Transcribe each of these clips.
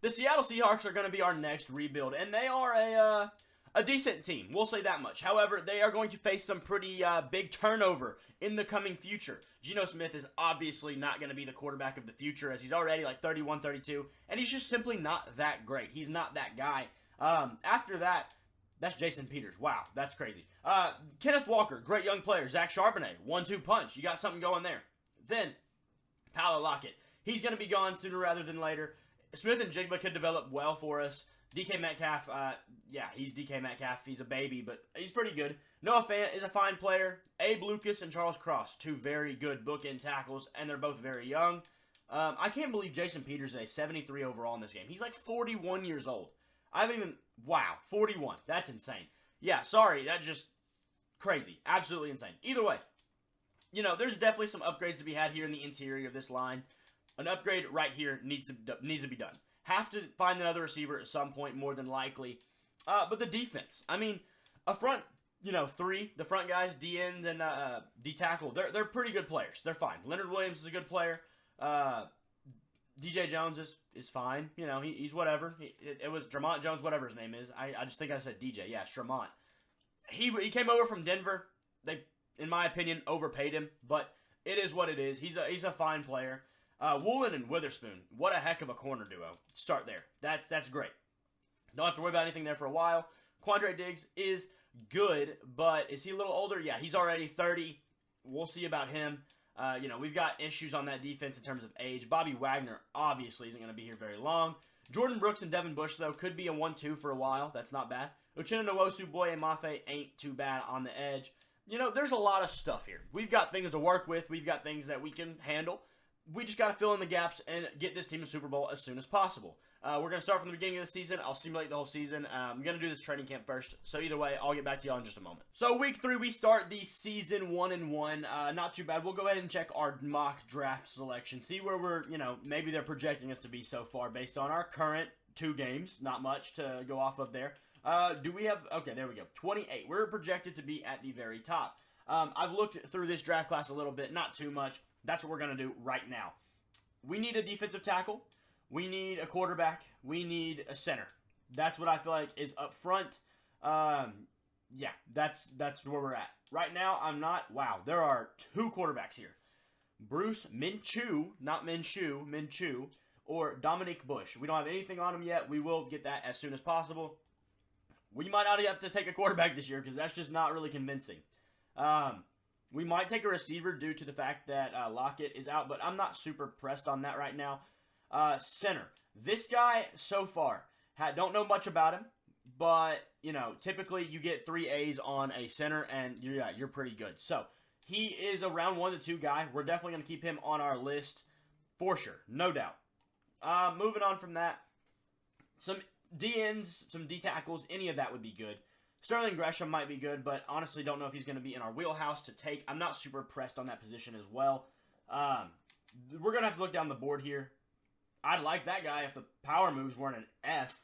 The Seattle Seahawks are going to be our next rebuild, and they are a decent team. We'll say that much. However, they are going to face some pretty big turnover in the coming future. Geno Smith is obviously not going to be the quarterback of the future, as he's already like 31, 32, and he's just simply not that great. He's not that guy. After that, that's Jason Peters. Wow, that's crazy. Kenneth Walker, great young player. Zach Charbonnet, 1-2 punch. You got something going there. Then, Tyler Lockett. He's going to be gone sooner rather than later. Smith and Jigba could develop well for us. DK Metcalf, yeah, he's DK Metcalf. He's a baby, but he's pretty good. Noah Fant is a fine player. Abe Lucas and Charles Cross, two very good bookend tackles, and they're both very young. I can't believe Jason Peters is a 73 overall in this game. He's like 41 years old. I haven't even, wow, 41. That's insane. Yeah, sorry, that's just crazy. Absolutely insane. Either way, you know, there's definitely some upgrades to be had here in the interior of this line. An upgrade right here needs to be done. Have to find another receiver at some point, more than likely. But the defense, I mean, a front, you know, three, the front guys, D end and D tackle, they're pretty good players. They're fine. Leonard Williams is a good player. DJ Jones is fine. You know, he's whatever. It was Dramont Jones, whatever his name is. I just think I said DJ. Yeah, Dramont. He came over from Denver. They, in my opinion, overpaid him, but it is what it is. He's a fine player. Woolen and Witherspoon, what a heck of a corner duo. Start there. That's great. Don't have to worry about anything there for a while. Quandre Diggs is good, but is he a little older? Yeah, he's already 30. We'll see about him. You know, we've got issues on that defense in terms of age. Bobby Wagner obviously isn't going to be here very long. Jordan Brooks and Devin Bush, though, could be a 1-2 for a while. That's not bad. Uchenna Nwosu, Boye Mafe ain't too bad on the edge. You know, there's a lot of stuff here. We've got things to work with. We've got things that we can handle. We just got to fill in the gaps and get this team to Super Bowl as soon as possible. We're going to start from the beginning of the season. I'll simulate the whole season. I'm going to do this training camp first. So either way, I'll get back to y'all in just a moment. So week 3, we start the season 1-1. Not too bad. We'll go ahead and check our mock draft selection. See where we're, you know, maybe they're projecting us to be so far based on our current 2 games. Not much to go off of there. Do we have, okay, there we go. 28. We're projected to be at the very top. I've looked through this draft class a little bit. Not too much. That's what we're going to do right now. We need a defensive tackle. We need a quarterback. We need a center. That's what I feel like is up front. Yeah, that's where we're at. Right now, I'm not... Wow, there are 2 quarterbacks here. Bruce Minshew, not Minshew, Minshew, or Dominique Bush. We don't have anything on him yet. We will get that as soon as possible. We might not have to take a quarterback this year because that's just not really convincing. We might take a receiver due to the fact that Lockett is out, but I'm not super pressed on that right now. Center. This guy, so far, don't know much about him, but, you know, typically you get 3 A's on a center, and you're pretty good. So, he is a round 1 to 2 guy. We're definitely going to keep him on our list for sure, no doubt. Moving on from that, some D-ends, some D-tackles, any of that would be good. Sterling Gresham might be good, but honestly don't know if he's going to be in our wheelhouse to take. I'm not super pressed on that position as well. We're going to have to look down the board here. I'd like that guy if the power moves weren't an F.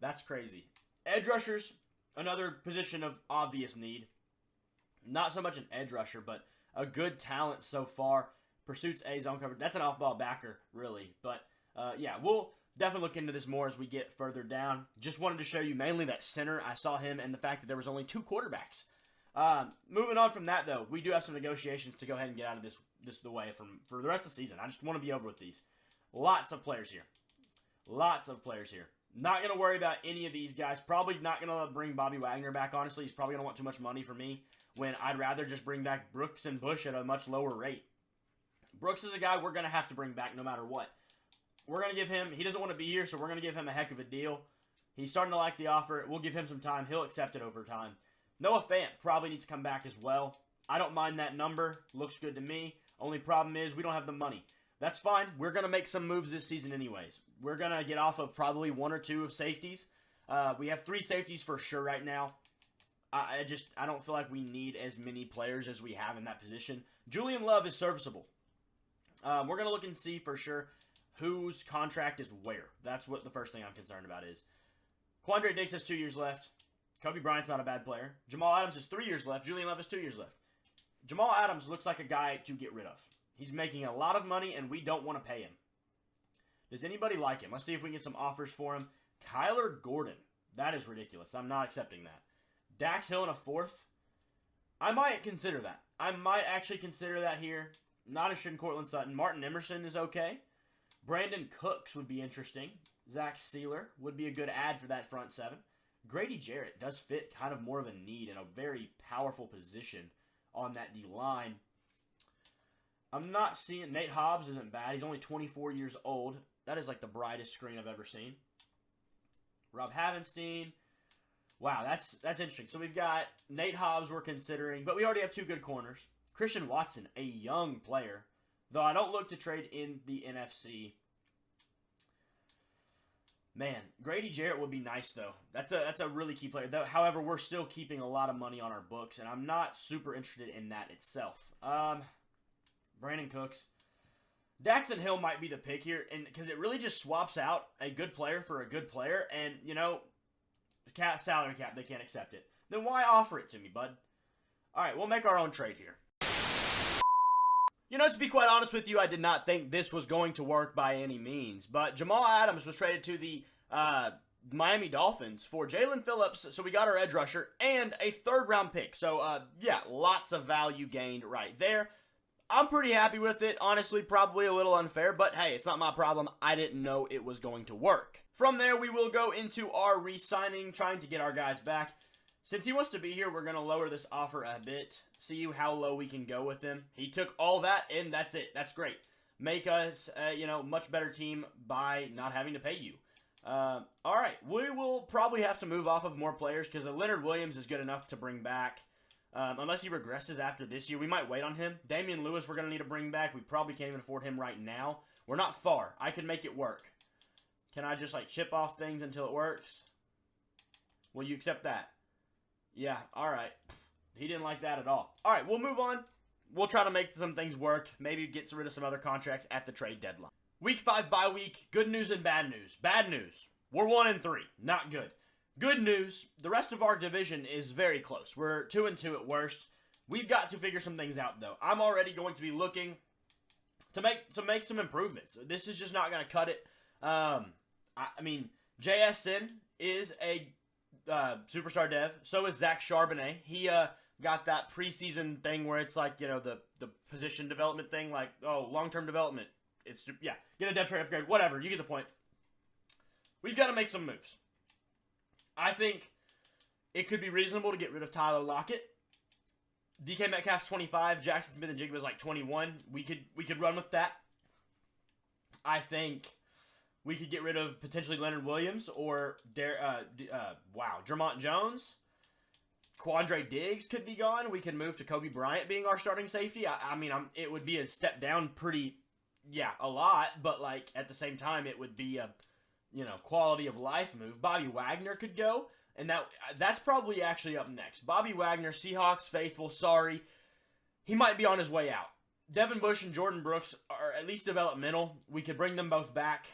That's crazy. Edge rushers, another position of obvious need. Not so much an edge rusher, but a good talent so far. Pursuits A, zone coverage. That's an off-ball backer, really. But, yeah, we'll definitely look into this more as we get further down. Just wanted to show you mainly that center. I saw him and the fact that there was only 2 quarterbacks. Moving on from that, though, we do have some negotiations to go ahead and get out of this the way for the rest of the season. I just want to be over with these. Lots of players here. Lots of players here. Not going to worry about any of these guys. Probably not going to bring Bobby Wagner back, honestly. He's probably going to want too much money for me when I'd rather just bring back Brooks and Bush at a much lower rate. Brooks is a guy we're going to have to bring back no matter what. We're going to give him, he doesn't want to be here, so we're going to give him a heck of a deal. He's starting to like the offer. We'll give him some time. He'll accept it over time. Noah Fant probably needs to come back as well. I don't mind that number. Looks good to me. Only problem is we don't have the money. That's fine. We're going to make some moves this season anyways. We're going to get off of probably 1 or 2 of safeties. We have 3 safeties for sure right now. I don't feel like we need as many players as we have in that position. Julian Love is serviceable. We're going to look and see for sure whose contract is where. That's what the first thing I'm concerned about is. Quandre Diggs has 2 years left. Kobe Bryant's not a bad player. Jamal Adams has 3 years left. Julian Love has 2 years left. Jamal Adams looks like a guy to get rid of. He's making a lot of money, and we don't want to pay him. Does anybody like him? Let's see if we can get some offers for him. Kyler Gordon. That is ridiculous. I'm not accepting that. Dax Hill in a 4th. I might consider that. I might actually consider that here. Not interested in Cortland Sutton. Martin Emerson is okay. Brandon Cooks would be interesting. Zach Sealer would be a good add for that front 7. Grady Jarrett does fit kind of more of a need in a very powerful position on that D-line. I'm not seeing... Nate Hobbs isn't bad. He's only 24 years old. That is like the brightest screen I've ever seen. Rob Havenstein. Wow, that's interesting. So we've got Nate Hobbs we're considering, but we already have 2 good corners. Christian Watson, a young player, though I don't look to trade in the NFC. Man, Grady Jarrett would be nice, though. That's a really key player. Though, however, we're still keeping a lot of money on our books, and I'm not super interested in that itself. Brandon Cooks. Daxton Hill might be the pick here, and because it really just swaps out a good player for a good player, and, you know, the salary cap, they can't accept it. Then why offer it to me, bud? All right, we'll make our own trade here. You know, to be quite honest with you, I did not think this was going to work by any means. But Jamal Adams was traded to the Miami Dolphins for Jalen Phillips, so we got our edge rusher, and a 3rd-round pick. So, yeah, lots of value gained right there. I'm pretty happy with it. Honestly, probably a little unfair, but hey, it's not my problem. I didn't know it was going to work. From there, we will go into our re-signing, trying to get our guys back. Since he wants to be here, we're going to lower this offer a bit. See how low we can go with him. He took all that, and that's it. That's great. Make us, you know, much better team by not having to pay you. All right, we will probably have to move off of more players because Leonard Williams is good enough to bring back. Unless he regresses after this year, we might wait on him. Damian Lewis, we're going to need to bring back. We probably can't even afford him right now. We're not far. I can make it work. Can I just, like, chip off things until it works? Will you accept that? Yeah, all right. He didn't like that at all. All right, we'll move on. We'll try to make some things work. Maybe get rid of some other contracts at the trade deadline. Week 5 bye week. Good news and bad news. Bad news. We're 1-3. Not good. Good news. The rest of our division is very close. We're 2-2 at worst. We've got to figure some things out, though. I'm already going to be looking to make some improvements. This is just not going to cut it. I mean, JSN is a superstar dev. So is Zach Charbonnet. He got that preseason thing where it's like, you know, the position development thing, like, oh, long-term development. It's, yeah, get a dev trait upgrade, whatever. You get the point. We've got to make some moves. I think it could be reasonable to get rid of Tyler Lockett. DK Metcalf's 25. Jackson Smith and Jigba's like 21. We could run with that. I think we could get rid of potentially Leonard Williams or Jermont Jones. Quandre Diggs could be gone. We could move to Kobe Bryant being our starting safety. I mean, it would be a step down a lot, but like at the same time, it would be a, you know, quality of life move. Bobby Wagner could go, and that's probably actually up next. Bobby Wagner, Seahawks faithful, sorry. He might be on his way out. Devin Bush and Jordan Brooks are at least developmental. We could bring them both back.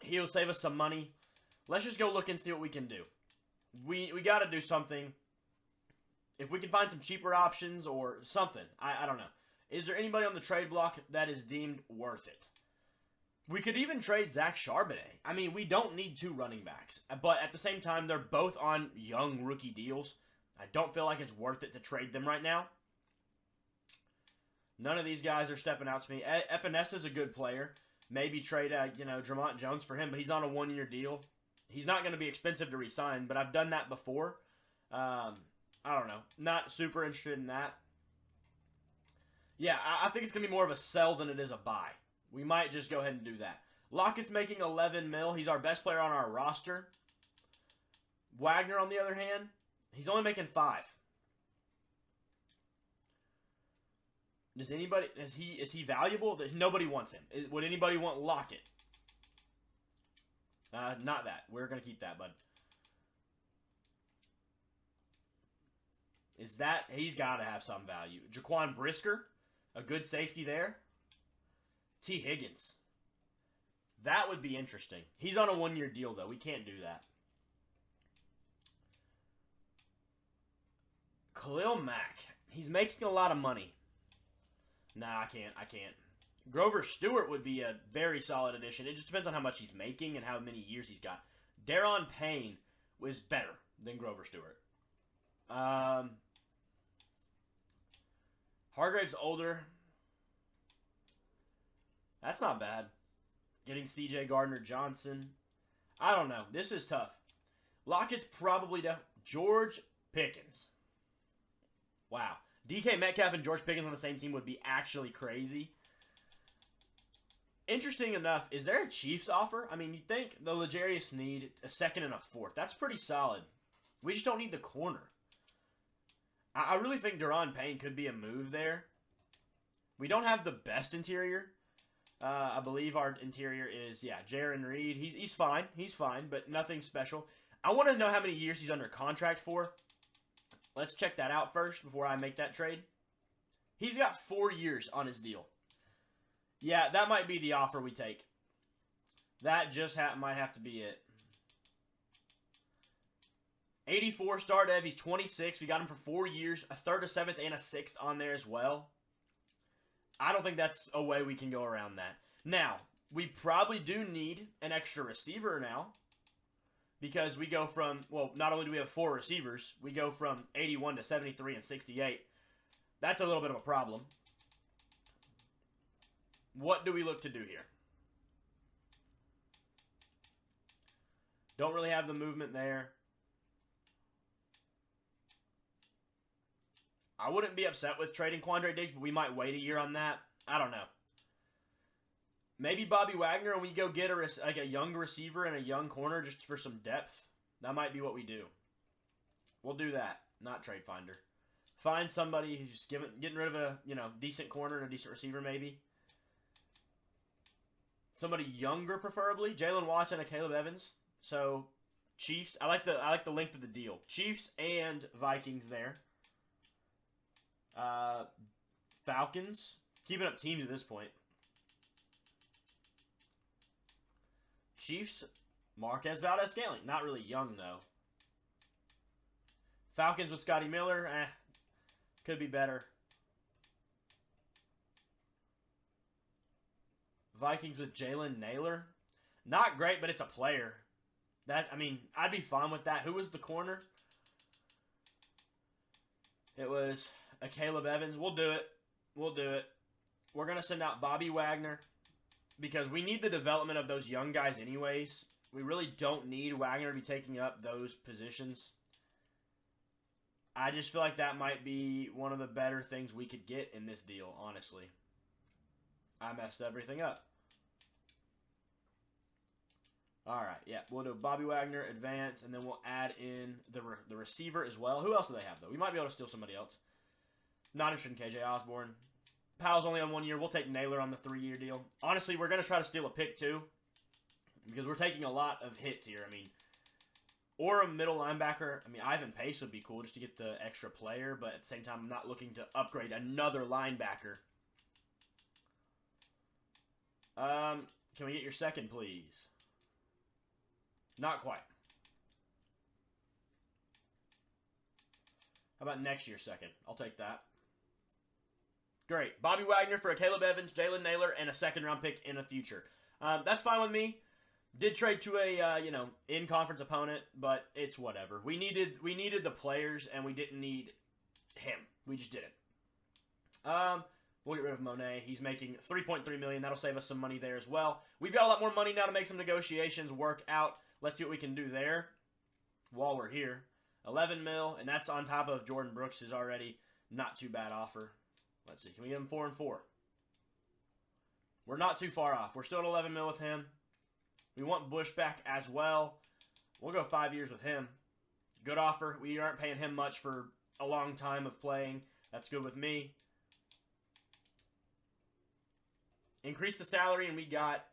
He'll save us some money. Let's just go look and see what we can do. We got to do something. If we can find some cheaper options or something, I don't know. Is there anybody on the trade block that is deemed worth it? We could even trade Zach Charbonnet. I mean, we don't need 2 running backs. But at the same time, they're both on young rookie deals. I don't feel like it's worth it to trade them right now. None of these guys are stepping out to me. Epinesta's a good player. Maybe trade, Jermont Jones for him, but he's on a 1-year deal. He's not going to be expensive to re-sign, but I've done that before. I don't know. Not super interested in that. Yeah, I think it's going to be more of a sell than it is a buy. We might just go ahead and do that. Lockett's making 11 mil. He's our best player on our roster. Wagner, on the other hand, he's only making 5. Is he valuable? Nobody wants him. Would anybody want Lockett? Not that. We're going to keep that, bud. He's got to have some value. Jaquan Brisker, a good safety there. T. Higgins. That would be interesting. He's on a 1-year deal, though. We can't do that. Khalil Mack. He's making a lot of money. Nah, I can't. Grover Stewart would be a very solid addition. It just depends on how much he's making and how many years he's got. Daron Payne was better than Grover Stewart. Hargrave's older. That's not bad. Getting C.J. Gardner-Johnson. I don't know. This is tough. Lockett's probably George Pickens. Wow. DK Metcalf and George Pickens on the same team would be actually crazy. Interesting enough, is there a Chiefs offer? I mean, you'd think the L'Jarius need a second and a fourth. That's pretty solid. We just don't need the corner. I really think Daron Payne could be a move there. We don't have the best interior. I believe our interior is, Jaron Reed. He's fine. He's fine, but nothing special. I want to know how many years he's under contract for. Let's check that out first before I make that trade. He's got 4 years on his deal. Yeah, that might be the offer we take. That just might have to be it. 84 star dev. He's 26. We got him for 4 years. A third, a seventh, and a sixth on there as well. I don't think that's a way we can go around that. Now, we probably do need an extra receiver now. Because we go from, well, not only do we have 4 receivers, we go from 81 to 73 and 68. That's a little bit of a problem. What do we look to do here? Don't really have the movement there. I wouldn't be upset with trading Quandre Diggs, but we might wait a year on that. I don't know. Maybe Bobby Wagner and we go get a young receiver and a young corner just for some depth. That might be what we do. We'll do that, not trade finder. Find somebody who's getting rid of a decent corner and a decent receiver maybe. Somebody younger preferably. Jalen Watson and Caleb Evans. So Chiefs. I like the length of the deal. Chiefs and Vikings there. Falcons. Keeping up teams at this point. Chiefs, Marquez Valdez-Scantling. Not really young, though. Falcons with Scotty Miller. Could be better. Vikings with Jalen Naylor. Not great, but it's a player. I'd be fine with that. Who was the corner? It was a Caleb Evans. We'll do it. We'll do it. We're going to send out Bobby Wagner. Because we need the development of those young guys anyways. We really don't need Wagner to be taking up those positions. I just feel like that might be one of the better things we could get in this deal, honestly. I messed everything up. Alright, yeah. We'll do Bobby Wagner, advance, and then we'll add in the receiver as well. Who else do they have, though? We might be able to steal somebody else. Not interested in KJ Osborne. Powell's only on 1 year. We'll take Naylor on the 3-year deal. Honestly, we're going to try to steal a pick, too. Because we're taking a lot of hits here. Or a middle linebacker. Ivan Pace would be cool just to get the extra player. But at the same time, I'm not looking to upgrade another linebacker. Can we get your second, please? Not quite. How about next year's second? I'll take that. Great. Bobby Wagner for a Caleb Evans, Jalen Naylor, and a second-round pick in the future. That's fine with me. Did trade to a, in-conference opponent, but it's whatever. We needed the players, and we didn't need him. We just didn't. We'll get rid of Monet. He's making $3.3 million. That'll save us some money there as well. We've got a lot more money now to make some negotiations work out. Let's see what we can do there while we're here. 11 mil, and that's on top of Jordan Brooks' is already not too bad offer. Let's see. Can we give him 4 and 4? We're not too far off. We're still at 11 mil with him. We want Bush back as well. We'll go 5 years with him. Good offer. We aren't paying him much for a long time of playing. That's good with me. Increase the salary, and we got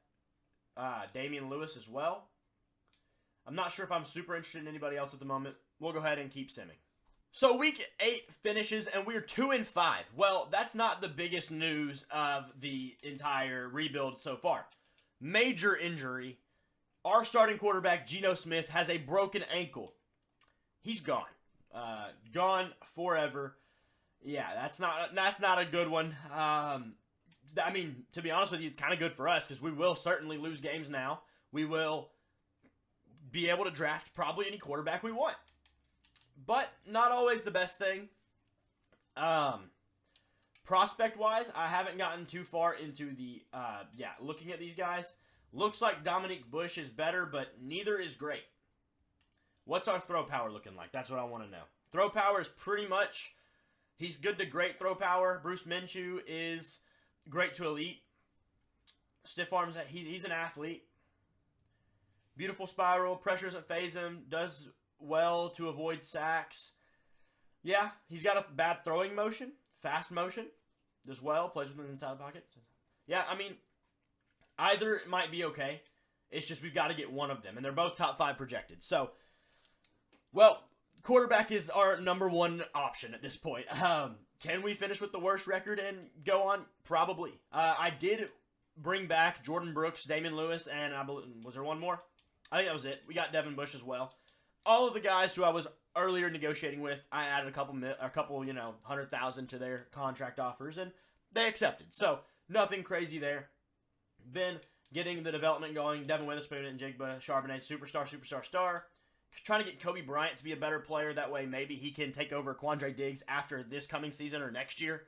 Damian Lewis as well. I'm not sure if I'm super interested in anybody else at the moment. We'll go ahead and keep simming. So week 8 finishes, and we're 2 and 5. Well, that's not the biggest news of the entire rebuild so far. Major injury. Our starting quarterback, Geno Smith, has a broken ankle. He's gone. Gone forever. Yeah, that's not a good one. I mean, to be honest with you, it's kind of good for us because we will certainly lose games now. We will be able to draft probably any quarterback we want. But not always the best thing. Prospect-wise, I haven't gotten too far into the, looking at these guys. Looks like Dominique Bush is better, but neither is great. What's our throw power looking like? That's what I want to know. Throw power is pretty much, he's good to great throw power. Bruce Minshew is great to elite. Stiff arms, he's an athlete. Beautiful spiral, pressure doesn't phase him, does well to avoid sacks. Yeah, he's got a bad throwing motion, fast motion, does well, plays within the inside of the pocket. Yeah, I mean, either might be okay. It's just we've got to get one of them, and they're both top 5 projected. So, well, quarterback is our number one option at this point. Can we finish with the worst record and go on? Probably. I did bring back Jordan Brooks, Damian Lewis, and I believe, was there one more? I think that was it. We got Devin Bush as well. All of the guys who I was earlier negotiating with, I added a couple, 100,000 to their contract offers, and they accepted. So, nothing crazy there. Been getting the development going. Devin Witherspoon and Jigba Charbonnet, superstar. Trying to get Kobe Bryant to be a better player. That way, maybe he can take over Quandre Diggs after this coming season or next year.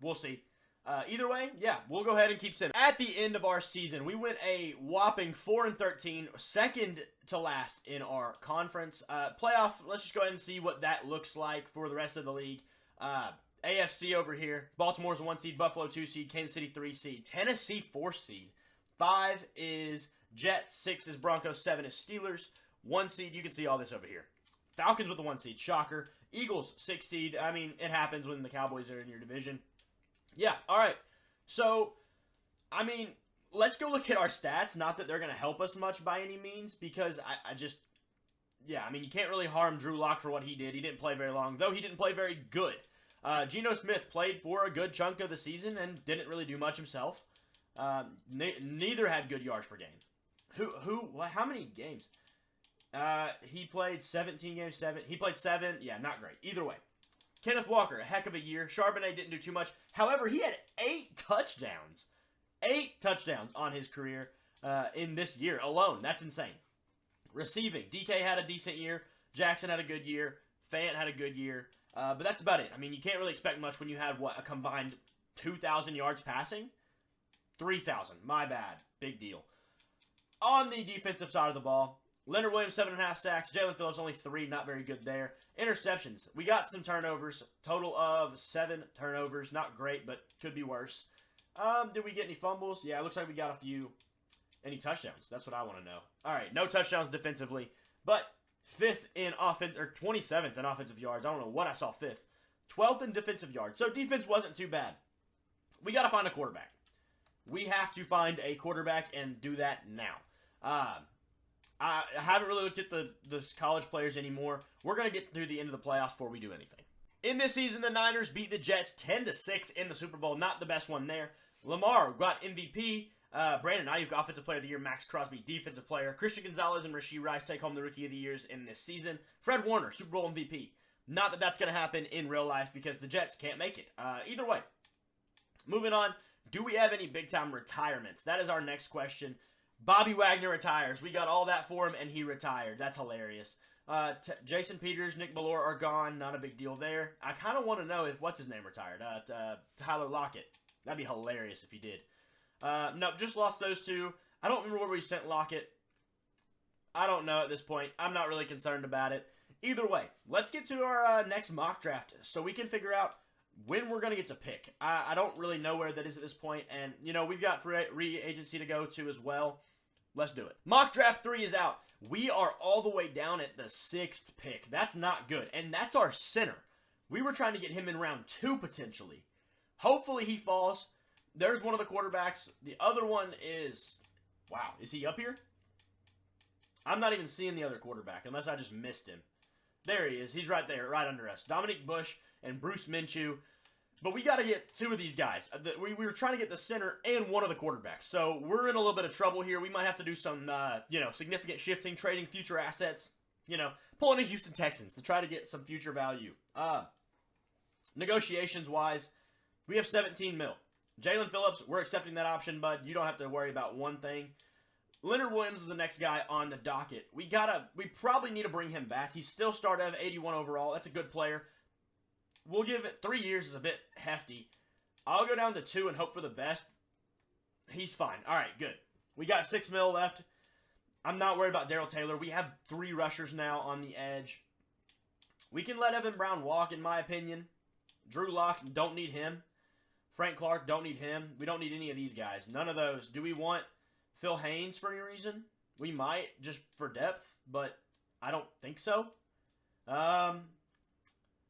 We'll see. Either way, yeah, we'll go ahead and keep sending. At the end of our season, we went a whopping 4-13, second to last in our conference. Playoff, let's just go ahead and see what that looks like for the rest of the league. AFC over here. Baltimore's a 1 seed, Buffalo 2 seed, Kansas City 3 seed, Tennessee 4 seed. 5 is Jets, 6 is Broncos, 7 is Steelers. 1 seed, you can see all this over here. Falcons with the 1 seed, shocker. Eagles, 6 seed. I mean, it happens when the Cowboys are in your division. Yeah, all right. So, I mean, let's go look at our stats. Not that they're going to help us much by any means, because I mean, you can't really harm Drew Lock for what he did. He didn't play very long, though he didn't play very good. Geno Smith played for a good chunk of the season and didn't really do much himself. Neither had good yards per game. How many games? He played 17 games, he played 7. Yeah, not great. Either way. Kenneth Walker, a heck of a year. Charbonnet didn't do too much. However, he had 8 touchdowns. 8 touchdowns on his career in this year alone. That's insane. Receiving, DK had a decent year. Jackson had a good year. Fant had a good year. But that's about it. I mean, you can't really expect much when you had, a combined 2,000 yards passing? 3,000. My bad. Big deal. On the defensive side of the ball, Leonard Williams, 7.5 sacks. Jalen Phillips, only 3. Not very good there. Interceptions. We got some turnovers. Total of 7 turnovers. Not great, but could be worse. Did we get any fumbles? Yeah, it looks like we got a few. Any touchdowns? That's what I want to know. All right, no touchdowns defensively. But 5th in offense, or 27th in offensive yards. I don't know what I saw 5th. 12th in defensive yards. So defense wasn't too bad. We got to find a quarterback. We have to find a quarterback and do that now. I haven't really looked at the college players anymore. We're going to get through the end of the playoffs before we do anything. In this season, the Niners beat the Jets 10-6 in the Super Bowl. Not the best one there. Lamar got MVP. Brandon Ayuk, Offensive Player of the Year. Max Crosby, Defensive Player. Christian Gonzalez and Rashee Rice take home the Rookie of the Years in this season. Fred Warner, Super Bowl MVP. Not that that's going to happen in real life because the Jets can't make it. Either way. Moving on. Do we have any big-time retirements? That is our next question. Bobby Wagner retires. We got all that for him, and he retired. That's hilarious. Jason Peters, Nick Ballore are gone. Not a big deal there. I kind of want to know if what's-his-name retired. Tyler Lockett. That'd be hilarious if he did. No, just lost those 2. I don't remember where we sent Lockett. I don't know at this point. I'm not really concerned about it. Either way, let's get to our next mock draft so we can figure out when we're going to get to pick. I don't really know where that is at this point, and, we've got free agency to go to as well. Let's do it. Mock Draft 3 is out. We are all the way down at the 6th pick. That's not good, and that's our center. We were trying to get him in round 2, potentially. Hopefully he falls. There's one of the quarterbacks. The other one is... Wow, is he up here? I'm not even seeing the other quarterback, unless I just missed him. There he is. He's right there, right under us. Dominique Bush and Bruce Minshew. But we got to get 2 of these guys. We were trying to get the center and one of the quarterbacks. So we're in a little bit of trouble here. We might have to do some, significant shifting, trading future assets. Pulling in Houston Texans to try to get some future value. Negotiations-wise, we have 17 mil. Jalen Phillips, we're accepting that option, bud. You don't have to worry about one thing. Leonard Williams is the next guy on the docket. We probably need to bring him back. He's still started at 81 overall. That's a good player. We'll give it 3 years is a bit hefty. I'll go down to 2 and hope for the best. He's fine. All right, good. We got $6 million left. I'm not worried about Darrell Taylor. We have 3 rushers now on the edge. We can let Evan Brown walk, in my opinion. Drew Lock, don't need him. Frank Clark, don't need him. We don't need any of these guys. None of those. Do we want Phil Haynes for any reason? We might, just for depth, but I don't think so.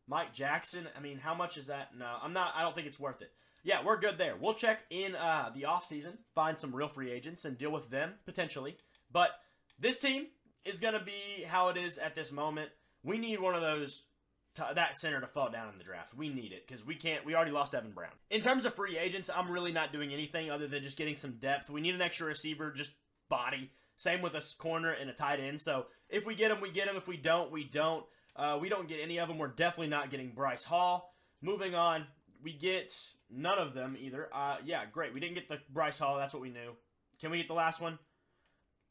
Mike Jackson, I mean, how much is that? No, I don't think it's worth it. Yeah, we're good there. We'll check in the offseason, find some real free agents, and deal with them, potentially. But this team is going to be how it is at this moment. We need one of those, that center to fall down in the draft. We need it, because we already lost Evan Brown. In terms of free agents, I'm really not doing anything other than just getting some depth. We need an extra receiver, just body. Same with a corner and a tight end. So if we get them, we get them. If we don't, we don't. We don't get any of them. We're definitely not getting Bryce Hall. Moving on, we get none of them either. Yeah, great. We didn't get the Bryce Hall. That's what we knew. Can we get the last one?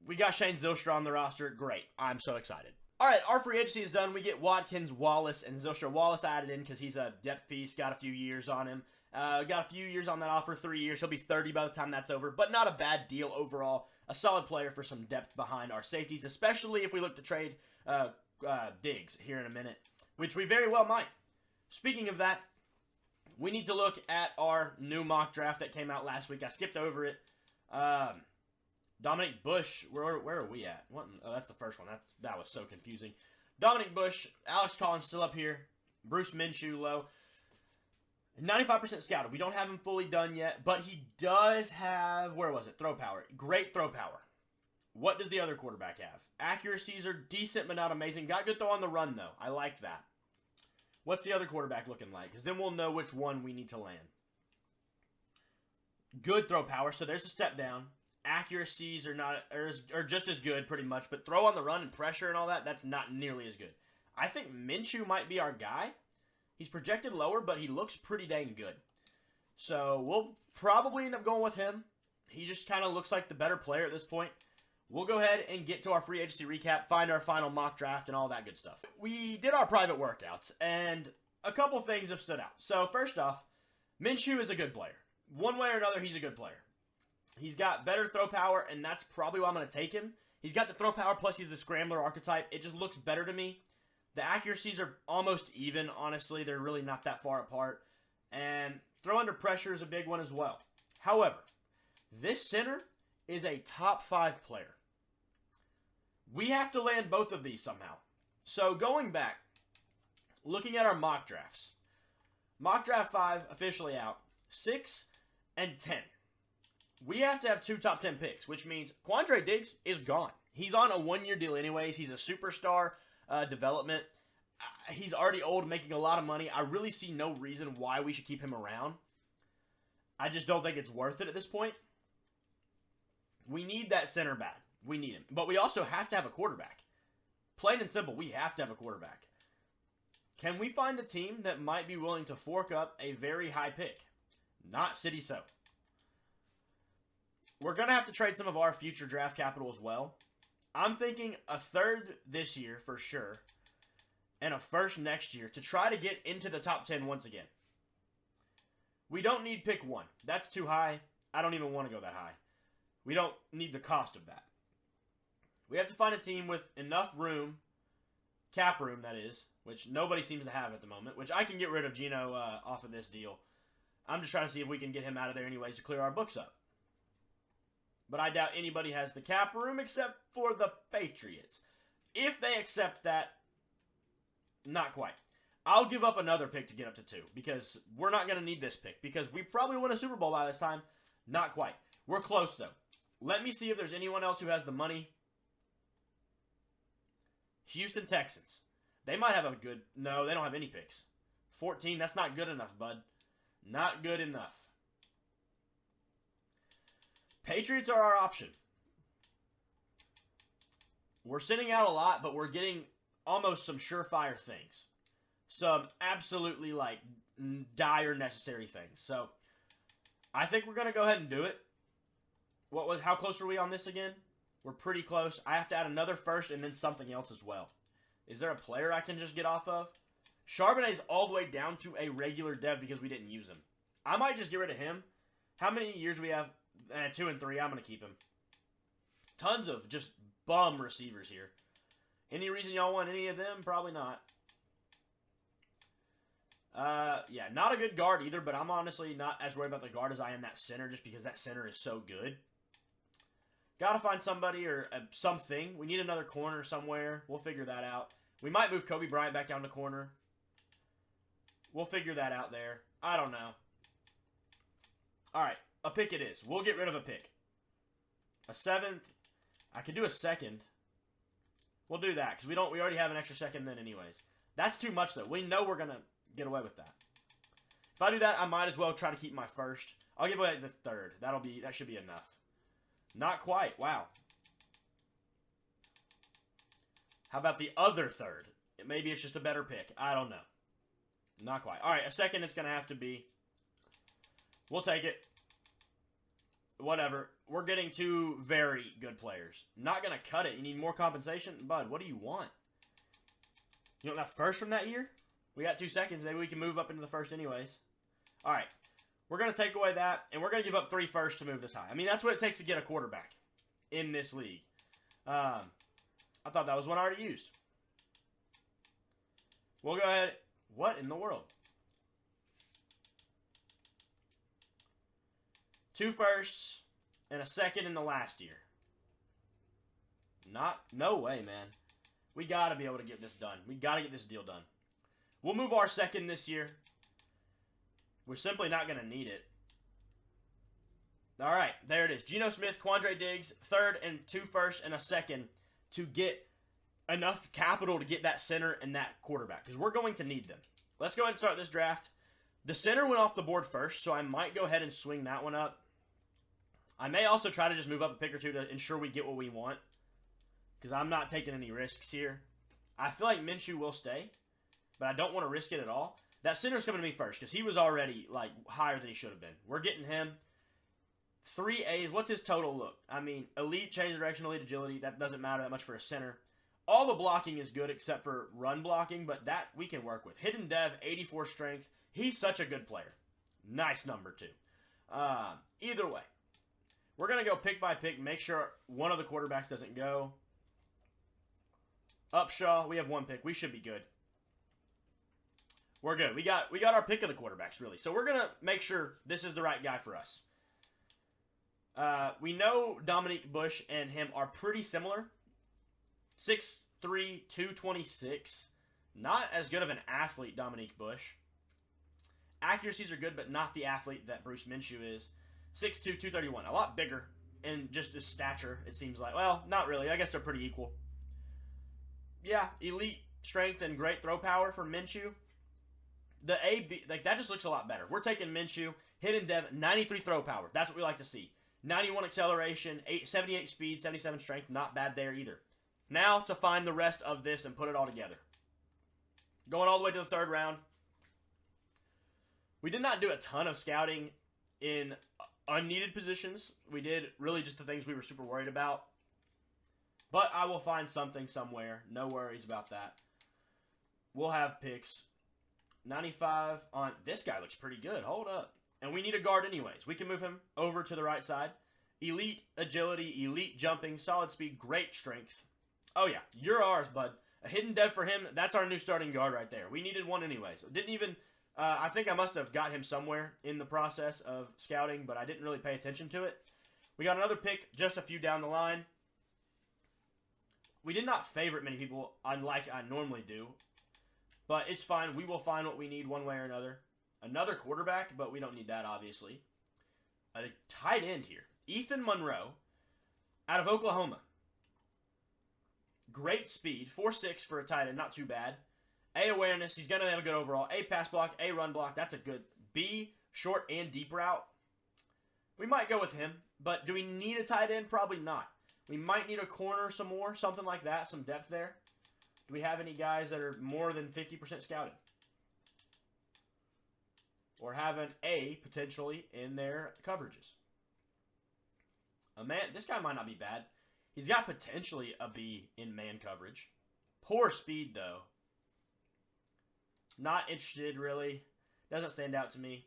We got Shane Zylstra on the roster. Great. I'm so excited. All right, our free agency is done. We get Watkins, Wallace, and Zylstra. Wallace added in because he's a depth piece. Got a few years on him. Got a few years on that offer, 3 years. He'll be 30 by the time that's over, but not a bad deal overall. A solid player for some depth behind our safeties, especially if we look to trade Diggs here in a minute, which we very well might. Speaking of that, we need to look at our new mock draft that came out last week. I skipped over it. Dominic Bush, where are we at? Oh, that's the first one. That was so confusing. Dominic Bush, Alex Collins still up here. Bruce Minshew low. 95% scouted. We don't have him fully done yet, but he does have, where was it? Throw power. Great throw power. What does the other quarterback have? Accuracies are decent, but not amazing. Got good throw on the run, though. I like that. What's the other quarterback looking like? Because then we'll know which one we need to land. Good throw power, so there's a step down. Accuracies are just as good, pretty much, but throw on the run and pressure and all that, that's not nearly as good. I think Minshew might be our guy. He's projected lower, but he looks pretty dang good. So we'll probably end up going with him. He just kind of looks like the better player at this point. We'll go ahead and get to our free agency recap, find our final mock draft, and all that good stuff. We did our private workouts, and a couple things have stood out. So first off, Minshew is a good player. One way or another, he's a good player. He's got better throw power, and that's probably why I'm going to take him. He's got the throw power, plus he's a scrambler archetype. It just looks better to me. The accuracies are almost even, honestly. They're really not that far apart. And throw under pressure is a big one as well. However, this center is a top 5 player. We have to land both of these somehow. So going back, looking at our mock drafts. Mock draft 5 officially out. 6 and 10. We have to have 2 top 10 picks, which means Quandre Diggs is gone. He's on a 1-year deal anyways. He's a superstar development. He's already old, making a lot of money. I really see no reason why we should keep him around. I just don't think it's worth it at this point. We need that center bad. We need him. But we also have to have a quarterback. Plain and simple, we have to have a quarterback. Can we find a team that might be willing to fork up a very high pick? Not City So. We're going to have to trade some of our future draft capital as well. I'm thinking a 3rd this year for sure, and a 1st next year to try to get into the top 10 once again. We don't need pick 1. That's too high. I don't even want to go that high. We don't need the cost of that. We have to find a team with enough room, cap room that is, which nobody seems to have at the moment, which I can get rid of Geno off of this deal. I'm just trying to see if we can get him out of there anyways to clear our books up. But I doubt anybody has the cap room except for the Patriots. If they accept that, not quite. I'll give up another pick to get up to 2 because we're not going to need this pick because we probably win a Super Bowl by this time. Not quite. We're close, though. Let me see if there's anyone else who has the money. Houston Texans. They might have a good... No, they don't have any picks. 14, that's not good enough, bud. Not good enough. Patriots are our option. We're sitting out a lot, but we're getting almost some surefire things. Some absolutely, dire necessary things. So, I think we're going to go ahead and do it. How close are we on this again? We're pretty close. I have to add another first and then something else as well. Is there a player I can just get off of? Charbonnet's all the way down to a regular dev because we didn't use him. I might just get rid of him. How many years do we have? 2 and 3. I'm going to keep him. Tons of just bum receivers here. Any reason y'all want any of them? Probably not. Yeah, not a good guard either, but I'm honestly not as worried about the guard as I am that center just because that center is so good. Got to find somebody or something. We need another corner somewhere. We'll figure that out. We might move Kobe Bryant back down to corner. We'll figure that out there. I don't know. All right, a pick it is. We'll get rid of a pick. A 7th. I could do a 2nd. We'll do that because we already have an extra 2nd then anyways. That's too much though. We know we're gonna get away with that. If I do that, I might as well try to keep my 1st. I'll give away the 3rd. That should be enough. Not quite. Wow. How about the other 3rd? Maybe it's just a better pick. I don't know. Not quite. All right, a 2nd it's going to have to be. We'll take it. Whatever. We're getting 2 very good players. Not going to cut it. You need more compensation? Bud, what do you want? You want that 1st from that year? We got 2 seconds. Maybe we can move up into the 1st anyways. All right. We're going to take away that, and we're going to give up 3 firsts to move this high. I mean, that's what it takes to get a quarterback in this league. I thought that was one I already used. We'll go ahead. What in the world? 2 firsts and a 2nd in the last year. No way, man. We got to be able to get this done. We got to get this deal done. We'll move our 2nd this year. We're simply not going to need it. All right, there it is. Geno Smith, Quandre Diggs, 3rd and 2 firsts and a 2nd to get enough capital to get that center and that quarterback because we're going to need them. Let's go ahead and start this draft. The center went off the board first, so I might go ahead and swing that one up. I may also try to just move up a pick or 2 to ensure we get what we want because I'm not taking any risks here. I feel like Minshew will stay, but I don't want to risk it at all. That center's coming to me first because he was already like higher than he should have been. We're getting him. 3 A's. What's his total look? I mean, elite change direction, elite agility. That doesn't matter that much for a center. All the blocking is good except for run blocking, but that we can work with. Hidden dev, 84 strength. He's such a good player. Nice number, too. Either way, we're going to go pick by pick, make sure one of the quarterbacks doesn't go. Upshaw, we have 1 pick. We should be good. We're good. We got our pick of the quarterbacks, really. So we're going to make sure this is the right guy for us. We know Dominique Bush and him are pretty similar. 6'3", 226. Not as good of an athlete, Dominique Bush. Accuracies are good, but not the athlete that Bruce Minshew is. 6'2", 231. A lot bigger in just his stature, it seems like. Well, not really. I guess they're pretty equal. Yeah, elite strength and great throw power for Minshew. The AB, like that just looks a lot better. We're taking Minshew, hidden dev, 93 throw power. That's what we like to see. 91 acceleration, 78 speed, 77 strength. Not bad there either. Now to find the rest of this and put it all together. Going all the way to the 3rd round. We did not do a ton of scouting in unneeded positions. We did really just the things we were super worried about. But I will find something somewhere. No worries about that. We'll have picks. 95 on... This guy looks pretty good. Hold up. And we need a guard anyways. We can move him over to the right side. Elite agility, elite jumping, solid speed, great strength. Oh yeah, you're ours, bud. A hidden dev for him. That's our new starting guard right there. We needed one anyways. Didn't even... I think I must have got him somewhere in the process of scouting, but I didn't really pay attention to it. We got another pick just a few down the line. We did not favorite many people, unlike I normally do. But it's fine. We will find what we need one way or another. Another quarterback, but we don't need that, obviously. A tight end here. Ethan Monroe out of Oklahoma. Great speed. 4'6" for a tight end. Not too bad. A, awareness. He's going to have a good overall. A, pass block. A, run block. That's a good. B, short and deep route. We might go with him, but do we need a tight end? Probably not. We might need a corner some more. Something like that. Some depth there. Do we have any guys that are more than 50% scouted? or have an A potentially in their coverages. This guy might not be bad. He's got potentially a B in man coverage. Poor speed, though. Not interested, really. Doesn't stand out to me.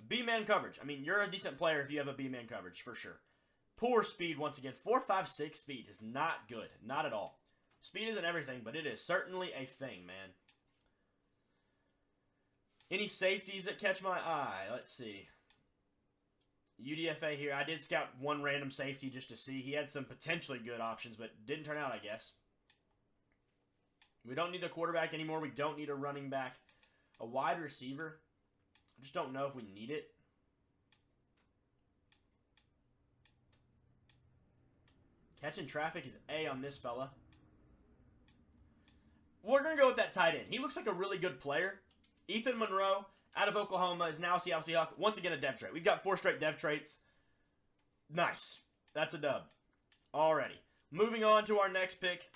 B-man coverage. I mean, you're a decent player if you have a B-man coverage, for sure. Poor speed, once again. 4.56 speed is not good. Not at all. Speed isn't everything, but it is certainly a thing, man. Any safeties that catch my eye? Let's see. UDFA here. I did scout one random safety just to see. He had some potentially good options, but didn't turn out, I guess. We don't need a quarterback anymore. We don't need a running back. A wide receiver. I just don't know if we need it. Catching traffic is A on this fella. We're going to go with that tight end. He looks like a really good player. Ethan Monroe, out of Oklahoma, is now a Seattle Seahawk. Once again, a dev trait. We've got 4 straight dev traits. Nice. That's a dub. Alrighty. Moving on to our next pick.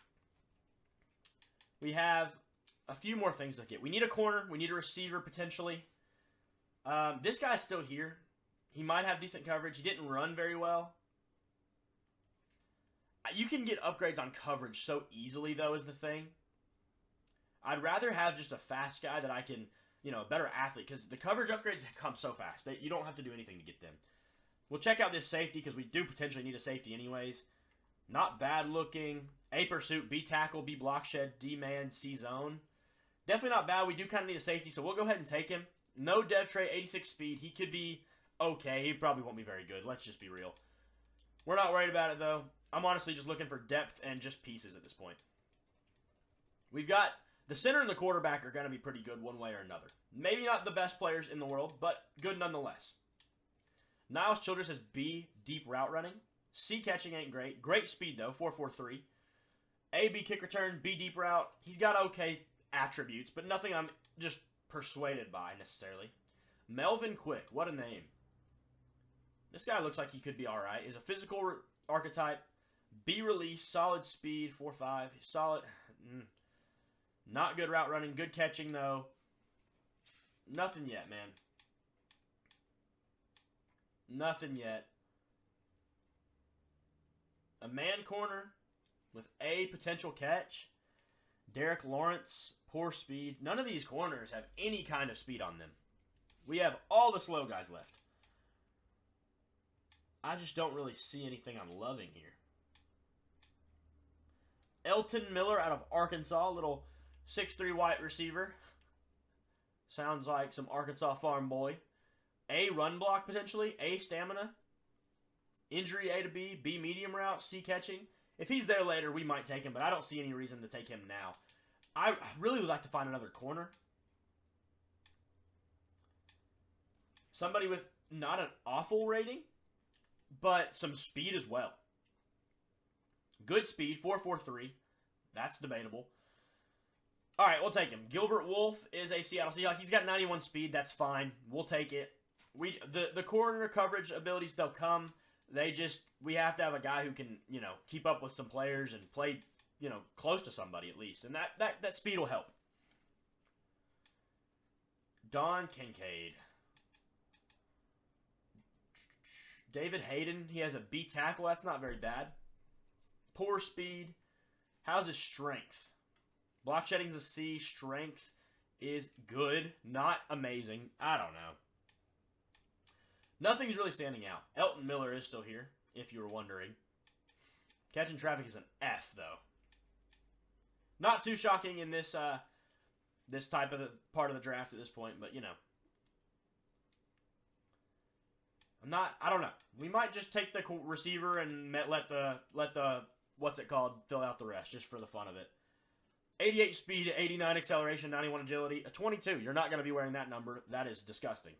We have a few more things to get. We need a corner. We need a receiver, potentially. This guy's still here. He might have decent coverage. He didn't run very well. You can get upgrades on coverage so easily, though, is the thing. I'd rather have just a fast guy that I can, a better athlete, because the coverage upgrades come so fast. You don't have to do anything to get them. We'll check out this safety, because we do potentially need a safety anyways. Not bad looking. A pursuit, B tackle, B block shed, D man, C zone. Definitely not bad. We do kind of need a safety, so we'll go ahead and take him. No dev trait, 86 speed. He could be okay. He probably won't be very good. Let's just be real. We're not worried about it, though. I'm honestly just looking for depth and just pieces at this point. We've got the center and the quarterback are going to be pretty good one way or another. Maybe not the best players in the world, but good nonetheless. Niles Childress has B, deep route running. C, catching ain't great. Great speed, though, 4.43. A, B, kick return. B, deep route. He's got okay attributes, but nothing I'm just persuaded by, necessarily. Melvin Quick, what a name. This guy looks like he could be alright. He's a physical archetype. B, release. Solid speed, 4.5. Solid. Not good route running. Good catching, though. Nothing yet, man. Nothing yet. A man corner with a potential catch. Derek Lawrence, poor speed. None of these corners have any kind of speed on them. We have all the slow guys left. I just don't really see anything I'm loving here. Elton Miller out of Arkansas, little 6'3" white receiver. Sounds like some Arkansas farm boy. A, run block potentially. A, stamina. Injury, A to B. B, medium route. C, catching. If he's there later, we might take him, but I don't see any reason to take him now. I really would like to find another corner. Somebody with not an awful rating, but some speed as well. Good speed, 4.43. That's debatable. All right, we'll take him. Gilbert Wolfe is a Seattle Seahawk. He's got 91 speed. That's fine. We'll take it. The corner coverage abilities, they'll come. We have to have a guy who can, keep up with some players and play, close to somebody at least. And that speed will help. Don Kincaid. David Hayden, he has a B tackle. That's not very bad. Poor speed. How's his strength? Block shedding's a C. Strength is good. Not amazing. I don't know. Nothing's really standing out. Elton Miller is still here, if you were wondering. Catching traffic is an F, though. Not too shocking in this this type of part of the draft at this point, but, I don't know. We might just take the receiver and let the what's it called fill out the rest just for the fun of it. 88 speed, 89 acceleration, 91 agility, a 22. You're not going to be wearing that number. That is disgusting.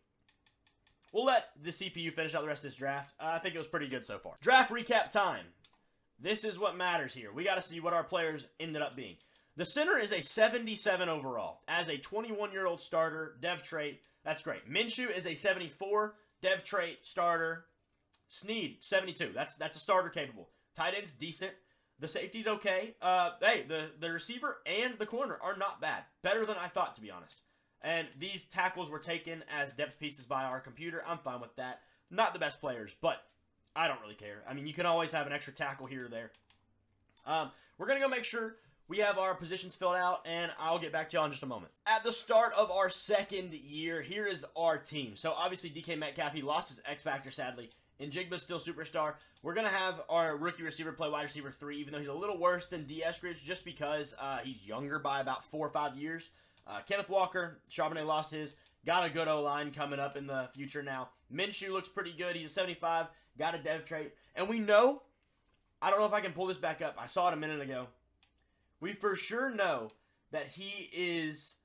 We'll let the CPU finish out the rest of this draft. I think it was pretty good so far. Draft recap time. This is what matters here. We got to see what our players ended up being. The center is a 77 overall. As a 21-year-old starter, dev trait, that's great. Minshew is a 74, dev trait, starter. Snead, 72. That's a starter capable. Tight end's decent. The safety's okay. Hey, the receiver and the corner are not bad. Better than I thought, to be honest. And these tackles were taken as depth pieces by our computer. I'm fine with that. Not the best players, but I don't really care. I mean, you can always have an extra tackle here or there. We're going to go make sure we have our positions filled out, and I'll get back to y'all in just a moment. At the start of our second year, here is our team. So, obviously, DK Metcalf, he lost his X Factor, sadly. And Jigba's still superstar. We're going to have our rookie receiver play wide receiver 3, even though he's a little worse than D. Eskridge, just because he's younger by about 4 or 5 years. Kenneth Walker, Charbonnet lost his. Got a good O-line coming up in the future now. Minshew looks pretty good. He's a 75. Got a dev trait. And we know, I don't know if I can pull this back up. I saw it a minute ago. We for sure know that he is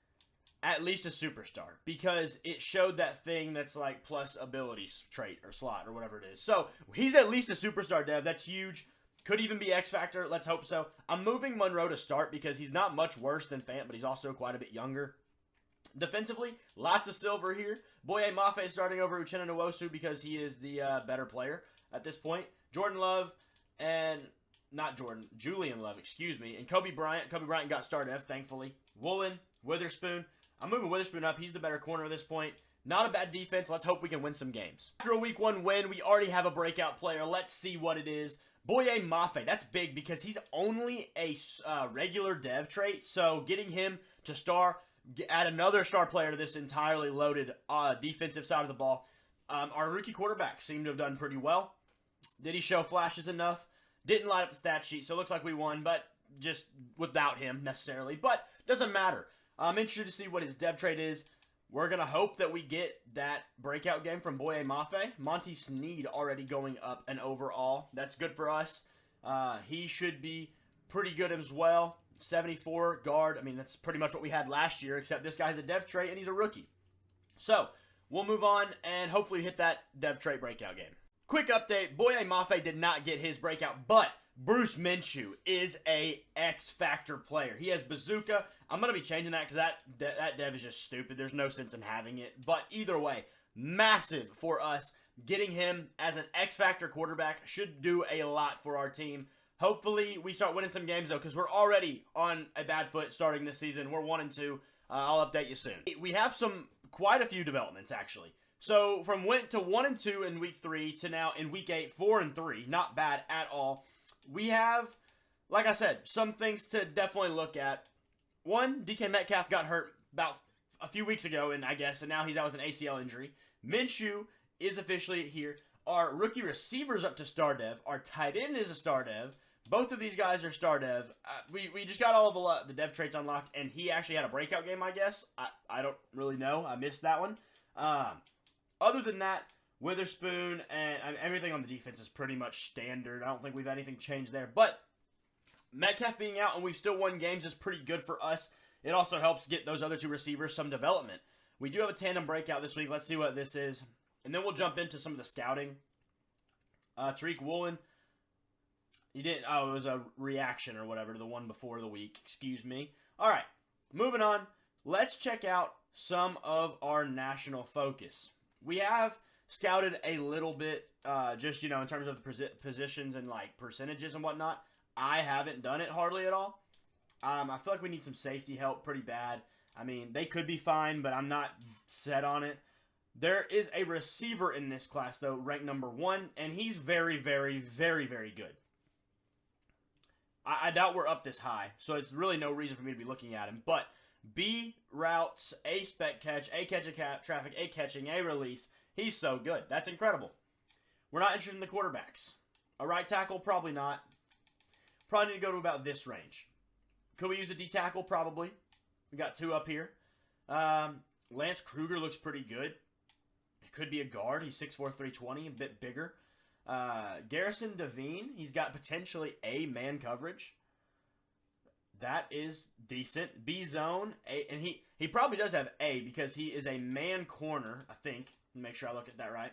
at least a superstar because it showed that thing that's like plus abilities trait or slot or whatever it is. So he's at least a superstar, Dev. That's huge. Could even be X Factor. Let's hope so. I'm moving Monroe to start because he's not much worse than Fant, but he's also quite a bit younger. Defensively, lots of silver here. Boye Mafe starting over Uchenna Nwosu because he is the better player at this point. Jordan Love and... Not Jordan. Julian Love, excuse me. And Kobe Bryant. Kobe Bryant got star Dev, thankfully. Woolen, Witherspoon. I'm moving Witherspoon up. He's the better corner at this point. Not a bad defense. Let's hope we can win some games. After a week 1 win, we already have a breakout player. Let's see what it is. Boye Mafe. That's big because he's only a regular dev trait. So getting him to star, add another star player to this entirely loaded defensive side of the ball. Our rookie quarterback seemed to have done pretty well. Did he show flashes enough? Didn't light up the stat sheet, so it looks like we won, but just without him necessarily. But doesn't matter. I'm interested to see what his dev trait is. We're going to hope that we get that breakout game from Boye Mafe. Monty Sneed already going up an overall. That's good for us. He should be pretty good as well. 74 guard. I mean, that's pretty much what we had last year, except this guy's a dev trait and he's a rookie. So, we'll move on and hopefully hit that dev trait breakout game. Quick update, Boye Mafe did not get his breakout, but Bruce Minshew is a X-Factor player. He has Bazooka. I'm going to be changing that because that dev is just stupid. There's no sense in having it. But either way, massive for us. Getting him as an X-Factor quarterback should do a lot for our team. Hopefully, we start winning some games, though, because we're already on a bad foot starting this season. We're 1-2. I'll update you soon. We have quite a few developments, actually. So, from went to 1-2 in week 3 to now in week 8, 4-3. Not bad at all. We have, like I said, some things to definitely look at. One, DK Metcalf got hurt about a few weeks ago, and now he's out with an ACL injury. Minshew is officially here. Our rookie receiver's up to star dev. Our tight end is a star dev. Both of these guys are star dev. We just got all of the dev traits unlocked, and he actually had a breakout game, I guess. I don't really know. I missed that one. Other than that, Witherspoon and everything on the defense is pretty much standard. I don't think we've had anything changed there. But Metcalf being out and we've still won games is pretty good for us. It also helps get those other two receivers some development. We do have a tandem breakout this week. Let's see what this is. And then we'll jump into some of the scouting. Tariq Woolen. He didn't. Oh, it was a reaction or whatever to the one before the week. Excuse me. All right. Moving on. Let's check out some of our national focus. We have scouted a little bit, just, in terms of the positions and, percentages and whatnot. I haven't done it hardly at all. I feel like we need some safety help pretty bad. I mean, they could be fine, but I'm not set on it. There is a receiver in this class, though, ranked number 1, and he's very, very, very, very good. I doubt we're up this high, so it's really no reason for me to be looking at him. But B routes, A spec catch, A catch a traffic, A catching, A release. He's so good. That's incredible. We're not interested in the quarterbacks. A right tackle? Probably not. Probably need to go to about this range. Could we use a D tackle? Probably. We got 2 up here. Lance Kruger looks pretty good. It could be a guard. He's 6'4", 320, a bit bigger. Garrison Devine, he's got potentially A man coverage. That is decent. B zone, A, and he probably does have A because he is a man corner, I think. Make sure I look at that right.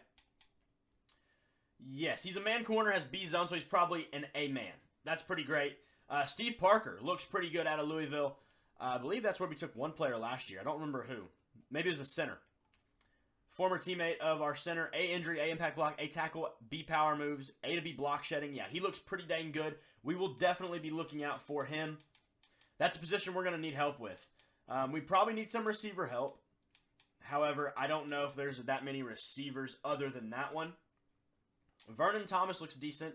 Yes, he's a man corner, has B zone, so he's probably an A man. That's pretty great. Steve Parker looks pretty good out of Louisville. I believe that's where we took one player last year. I don't remember who. Maybe it was a center. Former teammate of our center. A injury, A impact block, A tackle, B power moves, A to B block shedding. Yeah, he looks pretty dang good. We will definitely be looking out for him. That's a position we're going to need help with. We probably need some receiver help. However, I don't know if there's that many receivers other than that one. Vernon Thomas looks decent,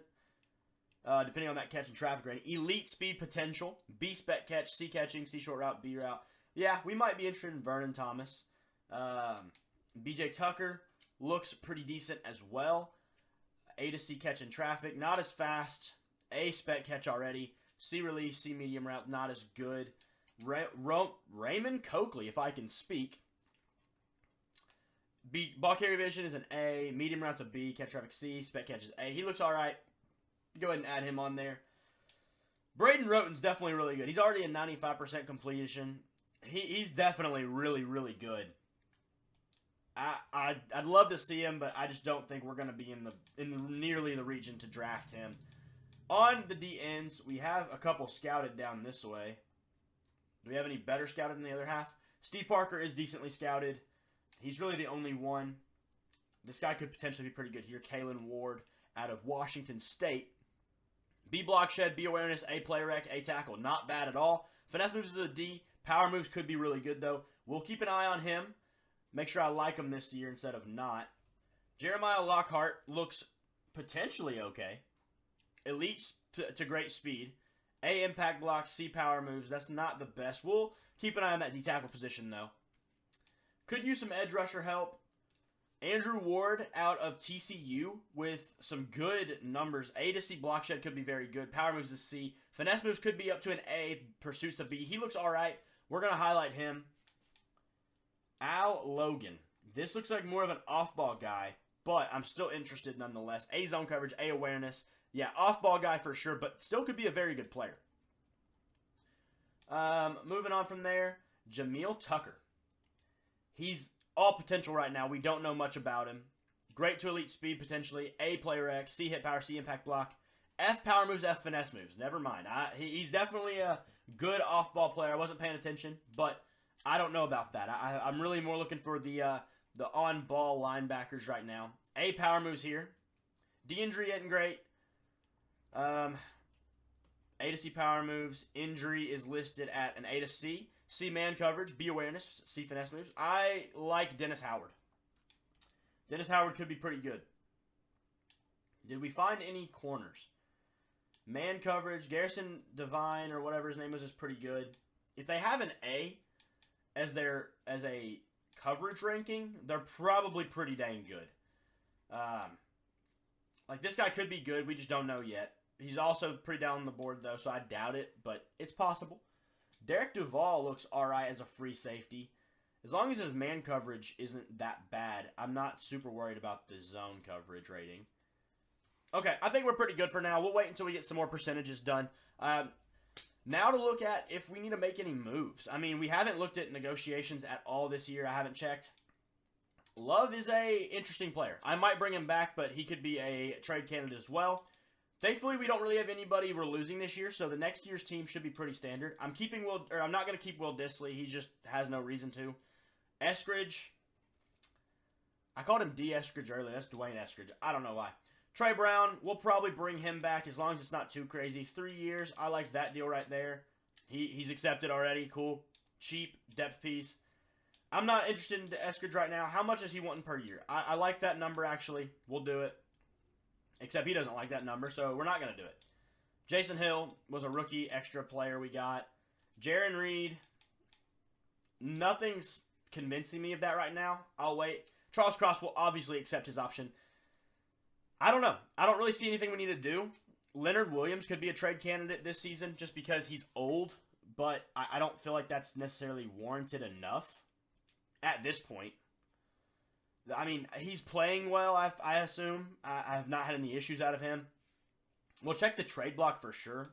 depending on that catch and traffic rating. Elite speed potential, B spec catch, C catching, C short route, B route. Yeah, we might be interested in Vernon Thomas. BJ Tucker looks pretty decent as well. A to C catch and traffic, not as fast. A spec catch already. C release, C medium route, not as good. Raymond Coakley, if I can speak. B ball carrier vision is an A, medium route's a B, catch traffic C, spec catch is A. He looks all right. Go ahead and add him on there. Braden Roten's definitely really good. He's already a 95% completion. He's definitely really, really good. I'd love to see him, but I just don't think we're going to be in nearly the region to draft him. On the D ends, we have a couple scouted down this way. Do we have any better scouted in the other half? Steve Parker is decently scouted. He's really the only one. This guy could potentially be pretty good here. Kalen Ward out of Washington State. B block shed, B awareness, A play rec, A tackle. Not bad at all. Finesse moves is a D. Power moves could be really good, though. We'll keep an eye on him. Make sure I like him this year instead of not. Jeremiah Lockhart looks potentially okay. Elite to great speed. A impact block, C power moves. That's not the best. We'll keep an eye on that D tackle position, though. Could use some edge rusher help. Andrew Ward out of TCU with some good numbers. A to C block shed could be very good. Power moves to C. Finesse moves could be up to an A. Pursuits a B. He looks all right. We're going to highlight him. Al Logan. This looks like more of an off-ball guy, but I'm still interested nonetheless. A zone coverage, A awareness. Yeah, off-ball guy for sure, but still could be a very good player. Moving on from there, Jameel Tucker. He's all potential right now. We don't know much about him. Great to elite speed, potentially. A player X, C hit power, C impact block. F power moves, F finesse moves. Never mind. He's definitely a good off-ball player. I wasn't paying attention, but I don't know about that. I'm really more looking for the on-ball linebackers right now. A power moves here. D injury isn't great. A to C power moves. Injury is listed at an A to C. C man coverage, B awareness, C finesse moves. I like Dennis Howard. Dennis Howard could be pretty good. Did we find any corners? Man coverage, Garrison Devine or whatever his name is pretty good. If they have an A as a coverage ranking, they're probably pretty dang good. Like this guy could be good. We just don't know yet. He's also pretty down on the board though, so I doubt it, but it's possible. Derek Duvall looks alright as a free safety. As long as his man coverage isn't that bad, I'm not super worried about the zone coverage rating. Okay, I think we're pretty good for now. We'll wait until we get some more percentages done. Now to look at if we need to make any moves. I mean, we haven't looked at negotiations at all this year. I haven't checked. Love is a interesting player. I might bring him back, but he could be a trade candidate as well. Thankfully, we don't really have anybody we're losing this year, so the next year's team should be pretty standard. I'm not going to keep Will Dissly. He just has no reason to. Eskridge. I called him D. Eskridge earlier. That's Dwayne Eskridge. I don't know why. Trey Brown, we'll probably bring him back as long as it's not too crazy. 3 years. I like that deal right there. He's accepted already. Cool. Cheap. Depth piece. I'm not interested in Eskridge right now. How much is he wanting per year? I like that number, actually. We'll do it. Except he doesn't like that number, so we're not going to do it. Jason Hill was a rookie extra player we got. Jaron Reed. Nothing's convincing me of that right now. I'll wait. Charles Cross will obviously accept his option. I don't know. I don't really see anything we need to do. Leonard Williams could be a trade candidate this season just because he's old, but I don't feel like that's necessarily warranted enough at this point. I mean, he's playing well, I assume. I have not had any issues out of him. We'll check the trade block for sure.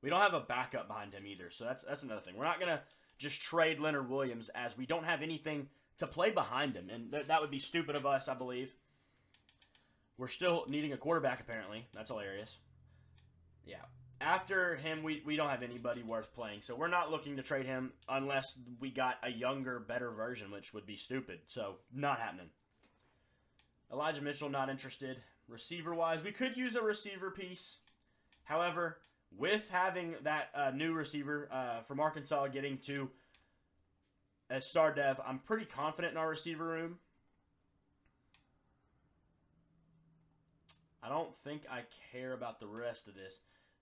We don't have a backup behind him either, so that's another thing. We're not going to just trade Leonard Williams as we don't have anything to play behind him, and that would be stupid of us, I believe. We're still needing a quarterback, apparently. That's hilarious. Yeah. After him, we don't have anybody worth playing, so we're not looking to trade him unless we got a younger, better version, which would be stupid. So, not happening. Elijah Mitchell, not interested. Receiver-wise, we could use a receiver piece. However, with having that new receiver from Arkansas getting to as star dev. I'm pretty confident in our receiver room. I don't think I care about the rest of this.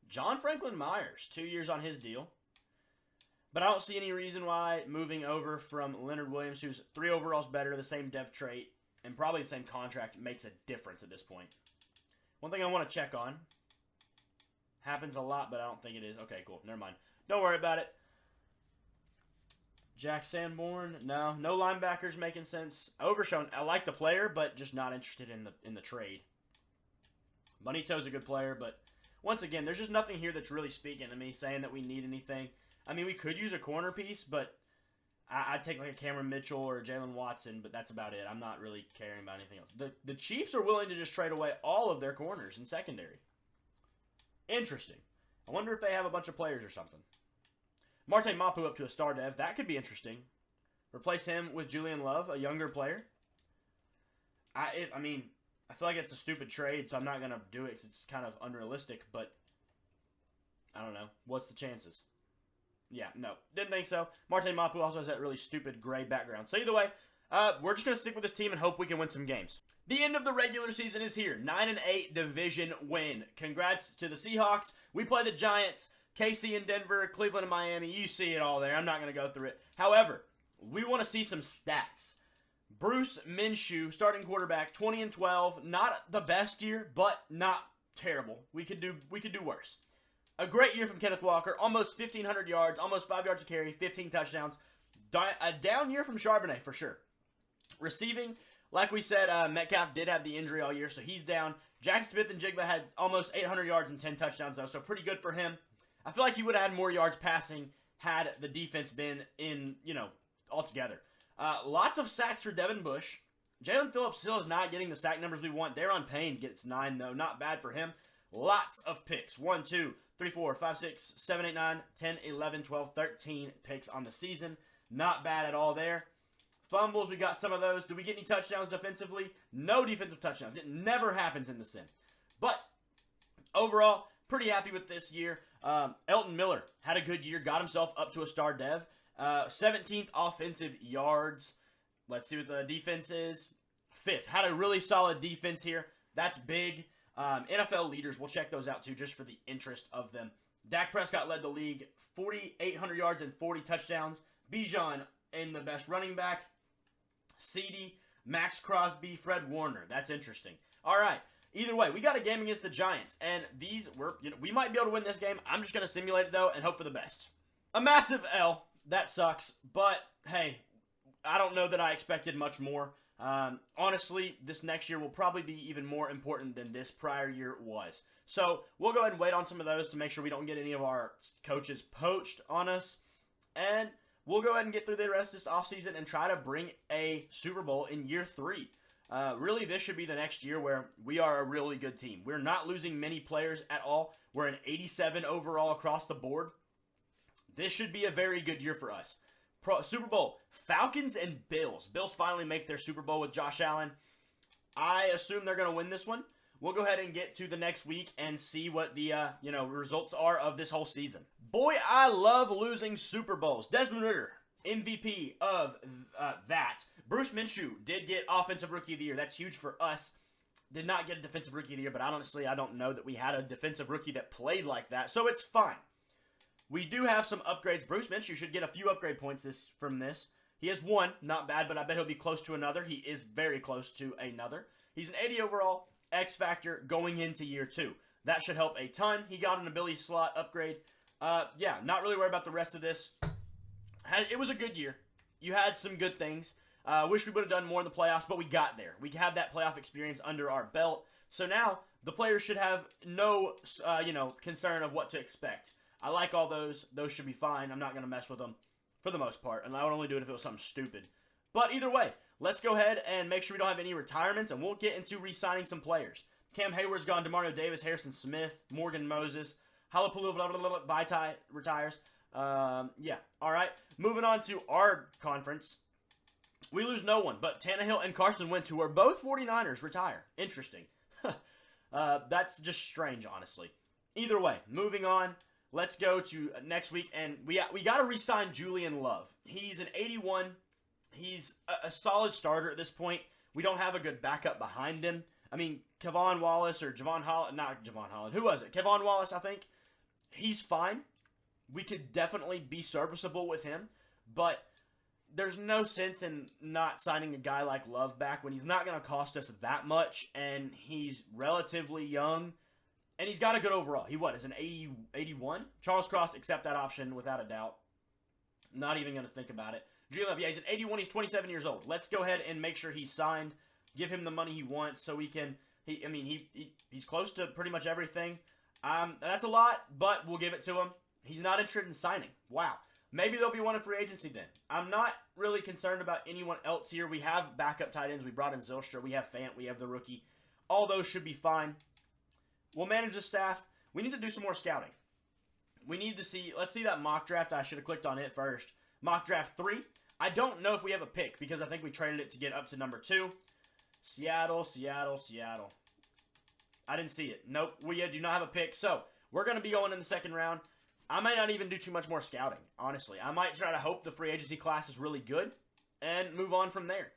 John Franklin Myers, 2 years on his deal. But I don't see any reason why moving over from Leonard Williams, who's 3 overalls better, the same dev trait, and probably the same contract, makes a difference at this point. One thing I want to check on. Happens a lot, but I don't think it is. Okay, cool. Never mind. Don't worry about it. Jack Sanborn, no linebackers making sense. Overshown, I like the player, but just not interested in the trade. Bonito's a good player, but once again, there's just nothing here that's really speaking to me, saying that we need anything. I mean, we could use a corner piece, but I'd take like a Cameron Mitchell or a Jalen Watson, but that's about it. I'm not really caring about anything else. The Chiefs are willing to just trade away all of their corners in secondary. Interesting. I wonder if they have a bunch of players or something. Marte Mapu up to a star dev. That could be interesting. Replace him with Julian Love, a younger player. I mean, I feel like it's a stupid trade, so I'm not going to do it because it's kind of unrealistic, but I don't know. What's the chances? Yeah, no. Didn't think so. Marte Mapu also has that really stupid gray background. So either way, we're just going to stick with this team and hope we can win some games. The end of the regular season is here. 9-8 division win. Congrats to the Seahawks. We play the Giants, KC and Denver, Cleveland and Miami. You see it all there. I'm not going to go through it. However, we want to see some stats. Bruce Minshew, starting quarterback, 20-12. Not the best year, but not terrible. We could do worse. A great year from Kenneth Walker. Almost 1,500 yards, almost 5 yards a carry, 15 touchdowns. A down year from Charbonnet, for sure. Receiving, like we said, Metcalf did have the injury all year, so he's down. Jackson Smith and Jigba had almost 800 yards and 10 touchdowns, though, so pretty good for him. I feel like he would have had more yards passing had the defense been in, all together. Lots of sacks for Devin Bush. Jalen Phillips still is not getting the sack numbers we want. Daron Payne gets 9, though. Not bad for him. Lots of picks. 1, 2, 3, 4, 5, 6, 7, 8, 9, 10, 11, 12, 13 picks on the season. Not bad at all there. Fumbles, we got some of those. Did we get any touchdowns defensively? No defensive touchdowns. It never happens in the sim. But overall, pretty happy with this year. Elton Miller had a good year. Got himself up to a star dev. 17th offensive yards. Let's see what the defense is. 5th. Had a really solid defense here. That's big. NFL leaders, we'll check those out too, just for the interest of them. Dak Prescott led the league, 4,800 yards and 40 touchdowns. Bijan in the best running back. CeeDee, Max Crosby, Fred Warner. That's interesting. All right. Either way, we got a game against the Giants, and we might be able to win this game. I'm just going to simulate it, though, and hope for the best. A massive L. That sucks, but hey, I don't know that I expected much more. Honestly, this next year will probably be even more important than this prior year was. So we'll go ahead and wait on some of those to make sure we don't get any of our coaches poached on us. And we'll go ahead and get through the rest of this offseason and try to bring a Super Bowl in year 3. Really, this should be the next year where we are a really good team. We're not losing many players at all. We're an 87 overall across the board. This should be a very good year for us. Super Bowl, Falcons and Bills. Bills finally make their Super Bowl with Josh Allen. I assume they're going to win this one. We'll go ahead and get to the next week and see what the results are of this whole season. Boy, I love losing Super Bowls. Desmond Ridder, MVP of that. Bruce Minshew did get Offensive Rookie of the Year. That's huge for us. Did not get a Defensive Rookie of the Year, but honestly, I don't know that we had a defensive rookie that played like that, so it's fine. We do have some upgrades. Bruce Minshew should get a few upgrade points from this. He has 1, not bad, but I bet he'll be close to another. He is very close to another. He's an 80 overall, X Factor going into year 2. That should help a ton. He got an ability slot upgrade. Yeah, not really worried about the rest of this. It was a good year. You had some good things. Wish we would have done more in the playoffs, but we got there. We have that playoff experience under our belt. So now the players should have no, concern of what to expect. I like all those. Those should be fine. I'm not going to mess with them for the most part, and I would only do it if it was something stupid. But either way, let's go ahead and make sure we don't have any retirements, and we'll get into re-signing some players. Cam Hayward's gone. DeMario Davis, Harrison Smith, Morgan Moses, Halapulu, Vaitai retires. Yeah, all right. Moving on to our conference. We lose no one, but Tannehill and Carson Wentz, who are both 49ers, retire. Interesting. That's just strange, honestly. Either way, moving on. Let's go to next week, and we got to re-sign Julian Love. He's an 81. He's a solid starter at this point. We don't have a good backup behind him. I mean, Kevon Wallace or Javon Holland, not Javon Holland. Who was it? Kevon Wallace, I think. He's fine. We could definitely be serviceable with him, but there's no sense in not signing a guy like Love back when he's not going to cost us that much, and he's relatively young, and he's got a good overall. He is an 81? Charles Cross, accept that option without a doubt. Not even going to think about it. Julian Love, yeah, he's an 81. He's 27 years old. Let's go ahead and make sure he's signed. Give him the money he wants so we can. He's close to pretty much everything. That's a lot, but we'll give it to him. He's not interested in signing. Wow. Maybe there'll be one in free agency then. I'm not really concerned about anyone else here. We have backup tight ends. We brought in Zylstra. We have Fant. We have the rookie. All those should be fine. We'll manage the staff. We need to do some more scouting. We need to see. Let's see that mock draft. I should have clicked on it first. Mock draft 3. I don't know if we have a pick because I think we traded it to get up to number 2. Seattle. I didn't see it. Nope, we do not have a pick. So, we're going to be going in the second round. I might not even do too much more scouting, honestly. I might try to hope the free agency class is really good and move on from there.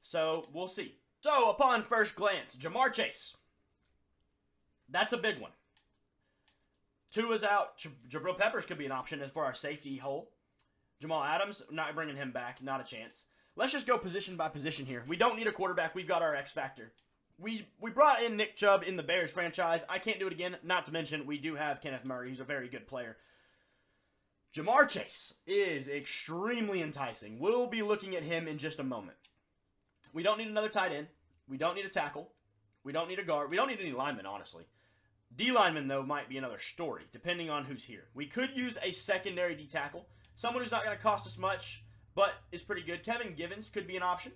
So, we'll see. So, upon first glance, Jamar Chase. That's a big one. 2 is out. Jabril Peppers could be an option as for our safety hole. Jamal Adams, not bringing him back. Not a chance. Let's just go position by position here. We don't need a quarterback. We've got our X factor. We brought in Nick Chubb in the Bears franchise. I can't do it again. Not to mention, we do have Kenneth Murray, who's a very good player. Jamar Chase is extremely enticing. We'll be looking at him in just a moment. We don't need another tight end. We don't need a tackle. We don't need a guard. We don't need any linemen, honestly. D lineman, though, might be another story, depending on who's here. We could use a secondary D tackle. Someone who's not going to cost us much, but is pretty good. Kevin Givens could be an option.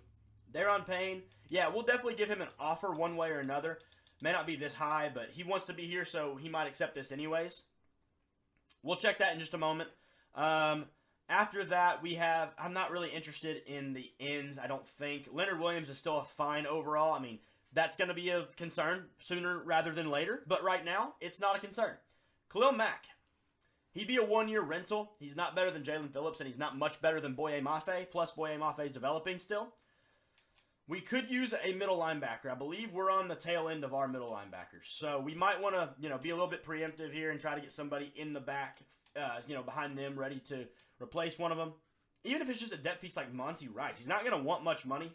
They're on Payne. Yeah, we'll definitely give him an offer one way or another. May not be this high, but he wants to be here, so he might accept this anyways. We'll check that in just a moment. After that, we have... I'm not really interested in the ends, I don't think. Leonard Williams is still a fine overall. I mean, that's going to be a concern sooner rather than later. But right now, it's not a concern. Khalil Mack. He'd be a one-year rental. He's not better than Jalen Phillips, and he's not much better than Boye Mafe. Plus, Boye Mafe is developing still. We could use a middle linebacker. I believe we're on the tail end of our middle linebackers. So we might want to, be a little bit preemptive here and try to get somebody in the back, behind them, ready to replace one of them. Even if it's just a depth piece like Monty Wright. He's not going to want much money.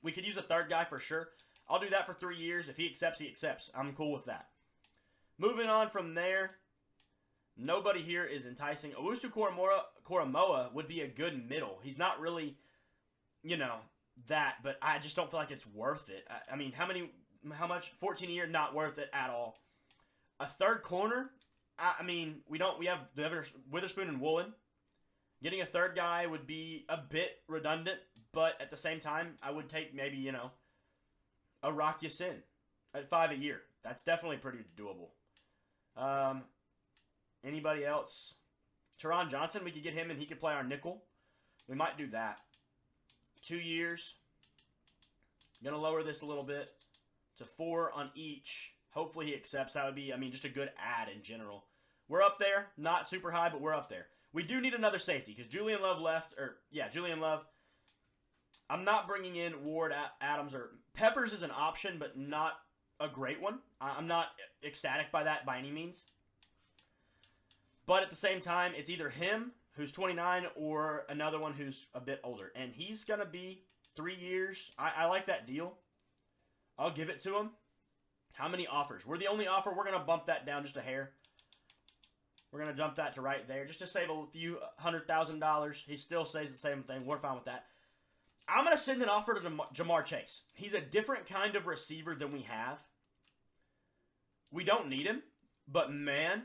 We could use a third guy for sure. I'll do that for 3 years. If he accepts, he accepts. I'm cool with that. Moving on from there, nobody here is enticing. Owusu Koromoa would be a good middle. He's not really, that, but I just don't feel like it's worth it. I mean, how much? 14 a year, not worth it at all. A third corner, we have Witherspoon and Woolen. Getting a third guy would be a bit redundant, but at the same time, I would take maybe, a Rock Ya-Sin at $5 a year. That's definitely pretty doable. Anybody else? Teron Johnson, we could get him and he could play our nickel. We might do that. 2 years. Going to lower this a little bit to 4 on each. Hopefully he accepts. That would be, just a good ad in general. We're up there. Not super high, but we're up there. We do need another safety because Julian Love left. Julian Love. I'm not bringing in Ward, Adams, or Peppers is an option, but not a great one. I'm not ecstatic by that by any means. But at the same time, it's either him, who's 29, or another one who's a bit older. And he's going to be 3 years. I like that deal. I'll give it to him. How many offers? We're the only offer. We're going to bump that down just a hair. We're going to dump that to right there just to save a few $100,000. He still says the same thing. We're fine with that. I'm going to send an offer to Jamar Chase. He's a different kind of receiver than we have. We don't need him, but man,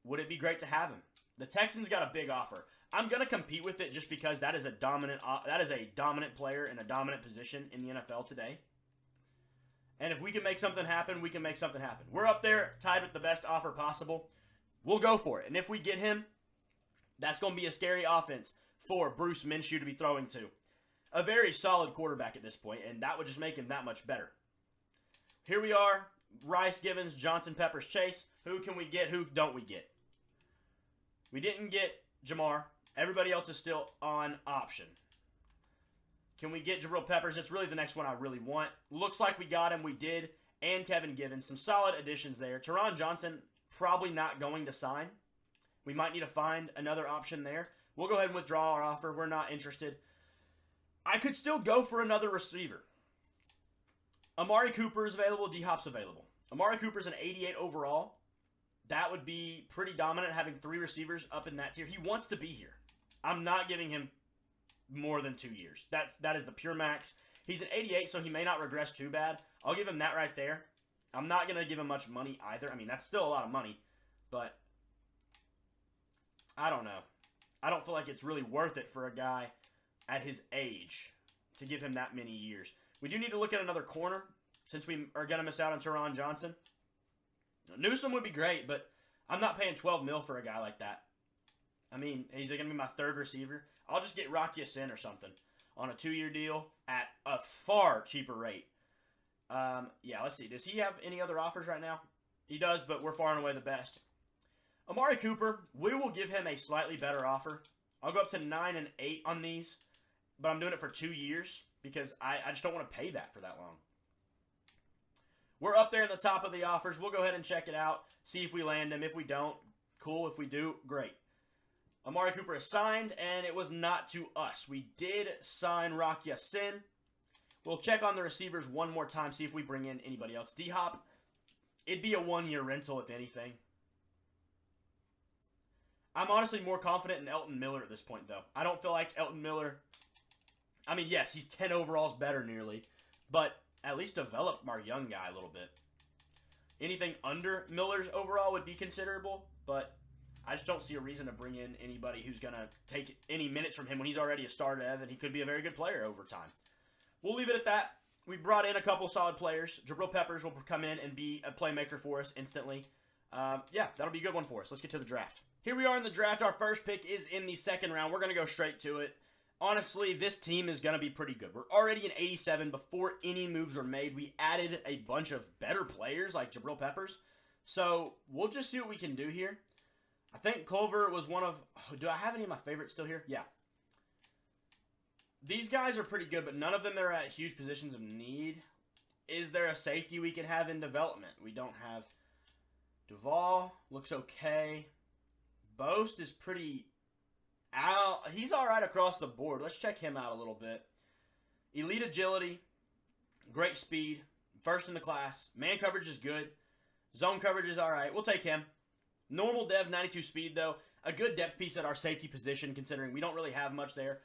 would it be great to have him. The Texans got a big offer. I'm going to compete with it just because that is a dominant player in a dominant position in the NFL today. And if we can make something happen, we can make something happen. We're up there tied with the best offer possible. We'll go for it. And if we get him, that's going to be a scary offense for Bruce Minshew to be throwing to. A very solid quarterback at this point, and that would just make him that much better. Here we are. Rice, Givens, Johnson, Peppers, Chase. Who can we get? Who don't we get? We didn't get Jamar. Everybody else is still on option. Can we get Jabril Peppers? It's really the next one I really want. Looks like we got him. We did. And Kevin Givens. Some solid additions there. Teron Johnson, probably not going to sign. We might need to find another option there. We'll go ahead and withdraw our offer. We're not interested. I could still go for another receiver. Amari Cooper is available. D-Hop's available. Amari Cooper's an 88 overall. That would be pretty dominant, having 3 receivers up in that tier. He wants to be here. I'm not giving him more than 2 years. That is the pure max. He's an 88, so he may not regress too bad. I'll give him that right there. I'm not going to give him much money either. I mean, that's still a lot of money, but I don't know. I don't feel like it's really worth it for a guy at his age to give him that many years. We do need to look at another corner since we are going to miss out on Teron Johnson. Newsome would be great, but I'm not paying $12 million for a guy like that. I mean, he's going to be my 3rd receiver. I'll just get Rocky Sin or something on a 2-year deal at a far cheaper rate. Yeah, let's see. Does he have any other offers right now? He does, but we're far and away the best. Amari Cooper, we will give him a slightly better offer. I'll go up to 9 and 8 on these, but I'm doing it for 2 years because I just don't want to pay that for that long. We're up there in the top of the offers. We'll go ahead and check it out, see if we land him. If we don't, cool. If we do, great. Amari Cooper is signed, and it was not to us. We did sign Rocky Sin. We'll check on the receivers one more time, see if we bring in anybody else. D-Hop, it'd be a 1-year rental if anything. I'm honestly more confident in Elton Miller at this point, though. I don't feel like Elton Miller... I mean, yes, he's 10 overalls better nearly, but at least develop our young guy a little bit. Anything under Miller's overall would be considerable, but I just don't see a reason to bring in anybody who's going to take any minutes from him when he's already a star dev, and he could be a very good player over time. We'll leave it at that. We brought in a couple solid players. Jabril Peppers will come in and be a playmaker for us instantly. Yeah, that'll be a good one for us. Let's get to the draft. Here we are in the draft. Our first pick is in the 2nd round. We're going to go straight to it. Honestly, this team is going to be pretty good. We're already in 87 before any moves were made. We added a bunch of better players like Jabril Peppers. So we'll just see what we can do here. I think Culver was one of... Do I have any of my favorites still here? Yeah. These guys are pretty good, but none of them are at huge positions of need. Is there a safety we can have in development? We don't have... Duvall looks okay. Boast is pretty out. He's all right across the board. Let's check him out a little bit. Elite agility, great speed, first in the class. Man coverage is good. Zone coverage is all right. We'll take him. Normal dev, 92 speed, though. A good depth piece at our safety position, considering we don't really have much there.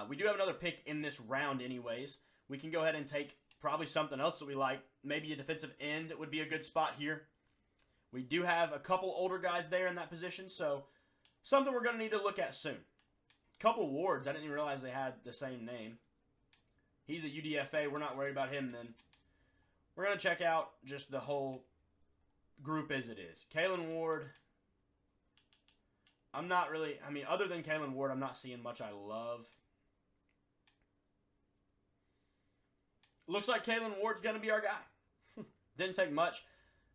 We do have another pick in this round anyways. We can go ahead and take probably something else that we like. Maybe a defensive end would be a good spot here. We do have a couple older guys there in that position, so something we're going to need to look at soon. Couple Wards. I didn't even realize they had the same name. He's a UDFA. We're not worried about him then. We're going to check out just the whole group as it is. Kalen Ward. I'm not really... I mean, other than Kalen Ward, I'm not seeing much I love. Looks like Kalen Ward's going to be our guy. Didn't take much.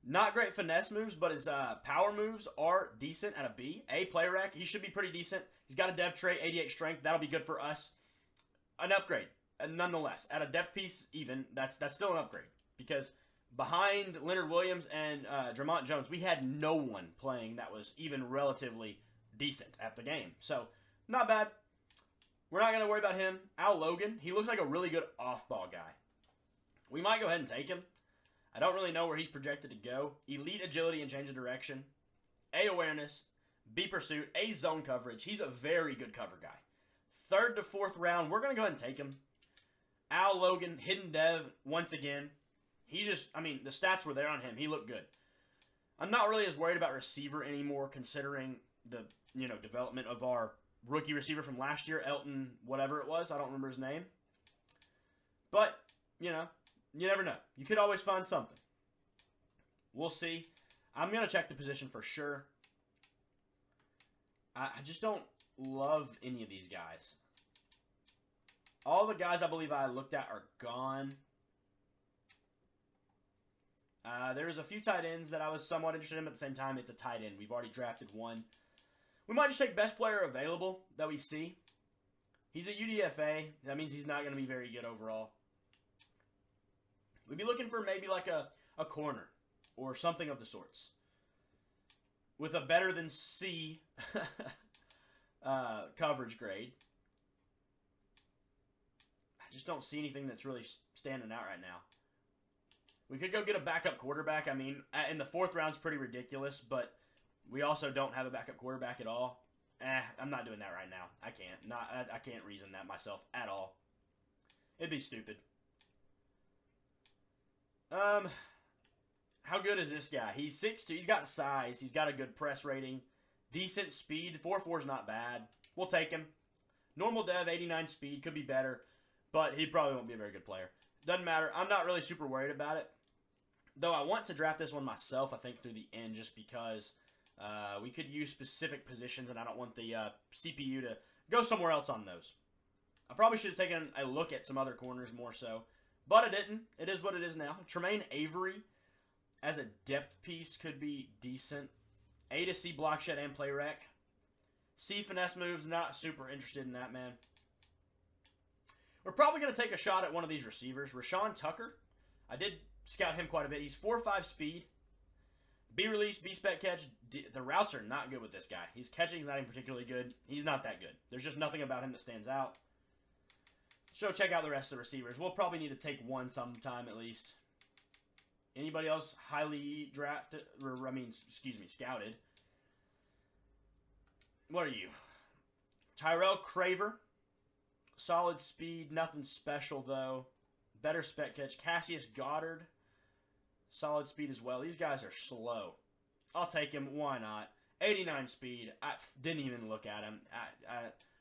Not great finesse moves, but his power moves are decent at a B. A play rec, he should be pretty decent. He's got a dev trait, 88 strength. That'll be good for us. An upgrade, nonetheless. At a depth piece, even, that's still an upgrade. Because behind Leonard Williams and Dramont Jones, we had no one playing that was even relatively decent at the game. So, not bad. We're not going to worry about him. Al Logan, he looks like a really good off-ball guy. We might go ahead and take him. I don't really know where he's projected to go. Elite agility and change of direction. A awareness. B pursuit. A zone coverage. He's a very good cover guy. 3rd to 4th round. We're going to go ahead and take him. Al Logan, hidden dev once again. He just, I mean, the stats were there on him. He looked good. I'm not really as worried about receiver anymore considering the, development of our rookie receiver from last year, Elton, whatever it was. I don't remember his name. But, you never know. You could always find something. We'll see. I'm going to check the position for sure. I just don't love any of these guys. All the guys I believe I looked at are gone. There was a few tight ends that I was somewhat interested in, but at the same time, it's a tight end. We've already drafted one. We might just take best player available that we see. He's a UDFA. That means he's not going to be very good overall. We'd be looking for maybe like a corner or something of the sorts. With a better than C coverage grade. I just don't see anything that's really standing out right now. We could go get a backup quarterback. I mean, in the 4th round's pretty ridiculous, but we also don't have a backup quarterback at all. I'm not doing that right now. I can't. I can't reason that myself at all. It'd be stupid. How good is this guy? He's 6'2". He's got size. He's got a good press rating. Decent speed. 4.4 is not bad. We'll take him. Normal dev, 89 speed. Could be better, but he probably won't be a very good player. Doesn't matter. I'm not really super worried about it. Though I want to draft this one myself, I think, through the end, just because we could use specific positions, and I don't want the CPU to go somewhere else on those. I probably should have taken a look at some other corners more so, but I didn't. It is what it is now. Tremaine Avery, as a depth piece, could be decent. A to C block shed and play rec. C finesse moves, not super interested in that, man. We're probably going to take a shot at one of these receivers. Rashawn Tucker. I did scout him quite a bit. He's 4.5 speed. B release, B spec catch. The routes are not good with this guy. His catching is not even particularly good. He's not that good. There's just nothing about him that stands out. So check out the rest of the receivers. We'll probably need to take one sometime at least. Anybody else highly drafted? Or, scouted. What are you? Tyrell Craver. Solid speed, nothing special though. Better spec catch. Cassius Goddard. Solid speed as well. These guys are slow. I'll take him. Why not? 89 speed. I didn't even look at him.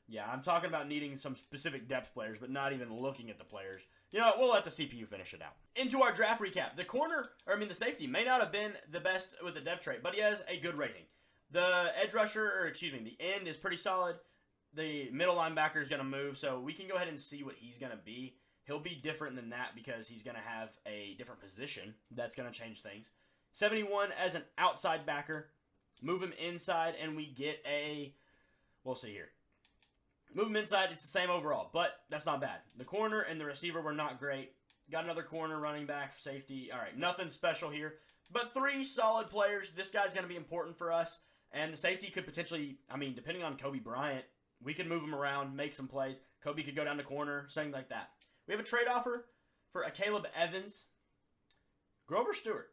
Yeah, I'm talking about needing some specific depth players, but not even looking at the players. You know what? We'll let the CPU finish it out. Into our draft recap. The safety may not have been the best with the depth trait, but he has a good rating. The the end is pretty solid. The middle linebacker is going to move, so we can go ahead and see what he's going to be. He'll be different than that because he's going to have a different position. That's going to change things. 71 as an outside backer. Move him inside, and we get a... We'll see here. Move him inside, it's the same overall, but that's not bad. The corner and the receiver were not great. Got another corner, running back, safety. All right, nothing special here. But 3 solid players. This guy's going to be important for us. And the safety could potentially, depending on Kobe Bryant, we could move him around, make some plays. Kobe could go down to corner, something like that. We have a trade offer for a Caleb Evans, Grover Stewart,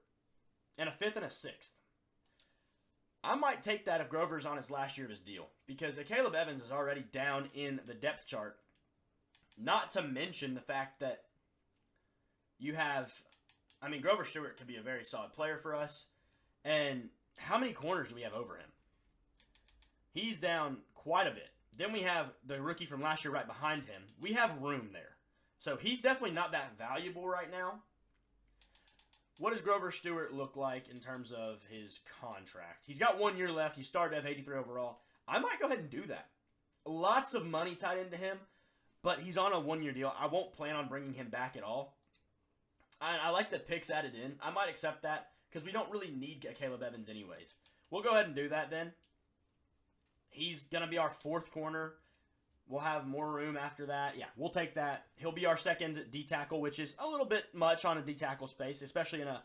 and a 5th and a 6th. I might take that if Grover's on his last year of his deal, because a Caleb Evans is already down in the depth chart. Not to mention the fact that you have, Grover Stewart could be a very solid player for us. And how many corners do we have over him? He's down quite a bit. Then we have the rookie from last year right behind him. We have room there. So he's definitely not that valuable right now. What does Grover Stewart look like in terms of his contract? He's got 1 year left. He started at 83 overall. I might go ahead and do that. Lots of money tied into him, but he's on a 1 year deal. I won't plan on bringing him back at all. I like the picks added in. I might accept that because we don't really need Caleb Evans anyways. We'll go ahead and do that then. He's going to be our 4th corner. We'll have more room after that. Yeah, we'll take that. He'll be our 2nd D-tackle, which is a little bit much on a D-tackle space, especially in a,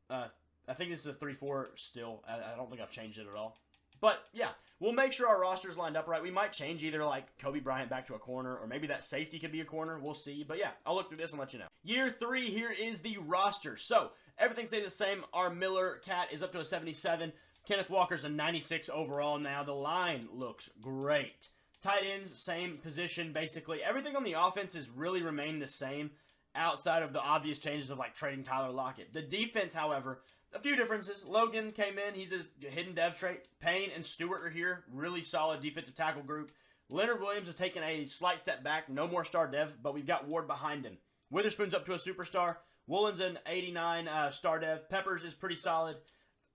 I think this is a 3-4 still. I don't think I've changed it at all. But, yeah, we'll make sure our roster's lined up right. We might change either, like, Kobe Bryant back to a corner, or maybe that safety could be a corner. We'll see. But, yeah, I'll look through this and let you know. Year 3, here is the roster. So, everything stays the same. Our Miller Cat is up to a 77. Kenneth Walker's a 96 overall now. The line looks great. Tight ends, same position, basically. Everything on the offense has really remained the same outside of the obvious changes of, like, trading Tyler Lockett. The defense, however, a few differences. Logan came in. He's a hidden dev trait. Payne and Stewart are here. Really solid defensive tackle group. Leonard Williams has taken a slight step back. No more star dev, but we've got Ward behind him. Witherspoon's up to a superstar. Woolen's an 89 star dev. Peppers is pretty solid.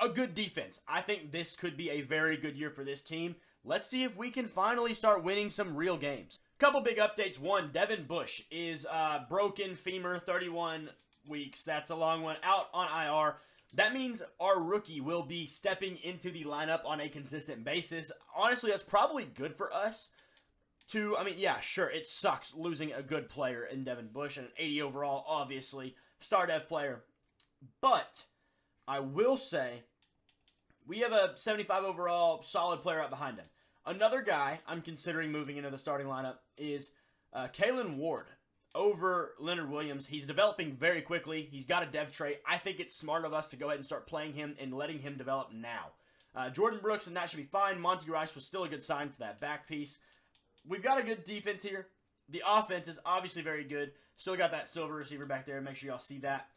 A good defense. I think this could be a very good year for this team. Let's see if we can finally start winning some real games. Couple big updates. One, Devin Bush is broken femur, 31 weeks. That's a long one. Out on IR. That means our rookie will be stepping into the lineup on a consistent basis. Honestly, that's probably good for us. Yeah, sure, it sucks losing a good player in Devin Bush and an 80 overall, obviously, star dev player. But I will say we have a 75 overall solid player up behind him. Another guy I'm considering moving into the starting lineup is Kalen Ward over Leonard Williams. He's developing very quickly. He's got a dev trait. I think it's smart of us to go ahead and start playing him and letting him develop now. Jordan Brooks, and that should be fine. Monty Rice was still a good sign for that back piece. We've got a good defense here. The offense is obviously very good. Still got that silver receiver back there. Make sure y'all see that.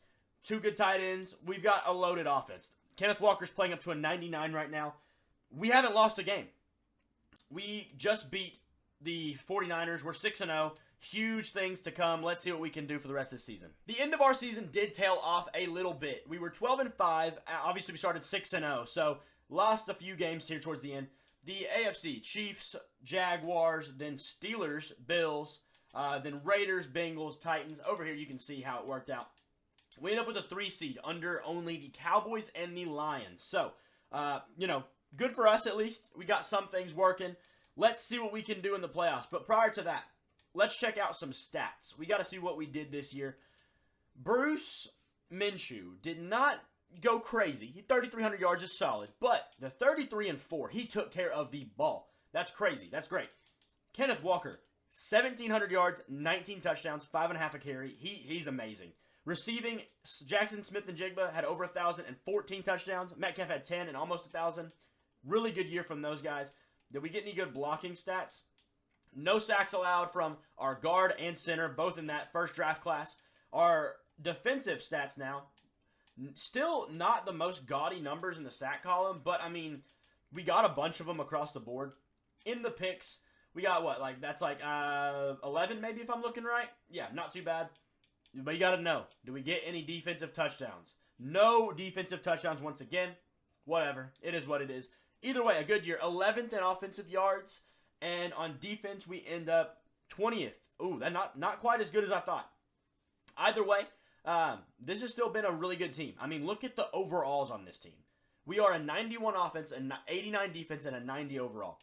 2 good tight ends. We've got a loaded offense. Kenneth Walker's playing up to a 99 right now. We haven't lost a game. We just beat the 49ers. We're 6-0. Huge things to come. Let's see what we can do for the rest of the season. The end of our season did tail off a little bit. We were 12-5. Obviously, we started 6-0. So, lost a few games here towards the end. The AFC, Chiefs, Jaguars, then Steelers, Bills, then Raiders, Bengals, Titans. Over here, you can see how it worked out. We end up with a 3 seed under only the Cowboys and the Lions. So, good for us at least. We got some things working. Let's see what we can do in the playoffs. But prior to that, let's check out some stats. We got to see what we did this year. Bruce Minshew did not go crazy. 3,300 yards is solid. But the 33-4, he took care of the ball. That's crazy. That's great. Kenneth Walker, 1,700 yards, 19 touchdowns, 5.5 a carry. He's amazing. Receiving, Jackson Smith-Njigba had over 1,000 and 14 touchdowns. Metcalf had 10 and almost 1,000. Really good year from those guys. Did we get any good blocking stats? No sacks allowed from our guard and center, both in that first draft class. Our defensive stats now, still not the most gaudy numbers in the sack column, but, I mean, we got a bunch of them across the board. In the picks, we got what? That's 11 maybe if I'm looking right? Yeah, not too bad. But you got to know, do we get any defensive touchdowns? No defensive touchdowns once again. Whatever. It is what it is. Either way, a good year. 11th in offensive yards. And on defense, we end up 20th. Ooh, that's not quite as good as I thought. Either way, this has still been a really good team. I mean, look at the overalls on this team. We are a 91 offense, an 89 defense, and a 90 overall.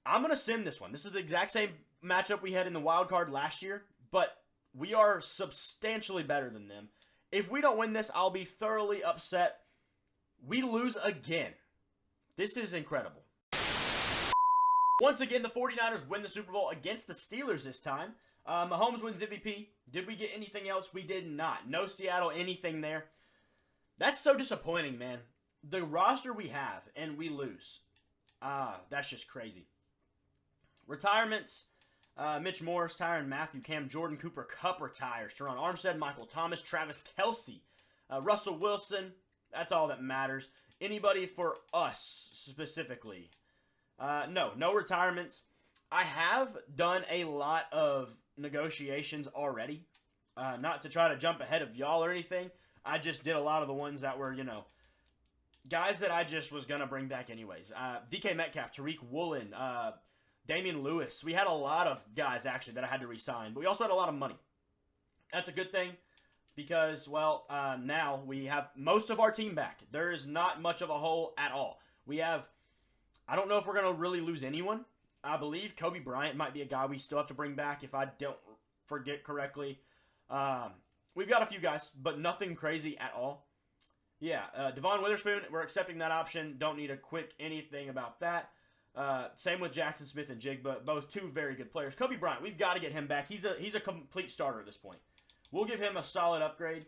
I'm going to sim this one. This is the exact same matchup we had in the wild card last year, but we are substantially better than them. If we don't win this, I'll be thoroughly upset. We lose again. This is incredible. Once again, the 49ers win the Super Bowl against the Steelers this time. Mahomes wins MVP. Did we get anything else? We did not. No Seattle anything there. That's so disappointing, man. The roster we have, and we lose. That's just crazy. Retirements. Mitch Morris, Tyrann Mathieu, Cam Jordan, Cooper Kupp retires. Teron Armstead, Michael Thomas, Travis Kelce, Russell Wilson. That's all that matters. Anybody for us specifically? No retirements. I have done a lot of negotiations already. Not to try to jump ahead of y'all or anything. I just did a lot of the ones that were, guys that I just was going to bring back anyways. DK Metcalf, Tariq Woolen, Damian Lewis. We had a lot of guys, actually, that I had to re-sign. But we also had a lot of money. That's a good thing because, now we have most of our team back. There is not much of a hole at all. We have, I don't know if we're going to really lose anyone. I believe Kobe Bryant might be a guy we still have to bring back if I don't forget correctly. We've got a few guys, but nothing crazy at all. Yeah, Devon Witherspoon, we're accepting that option. Don't need a quick anything about that. Same with Jackson Smith-Njigba, both two very good players. Kobe Bryant, we've got to get him back. He's a complete starter at this point. We'll give him a solid upgrade.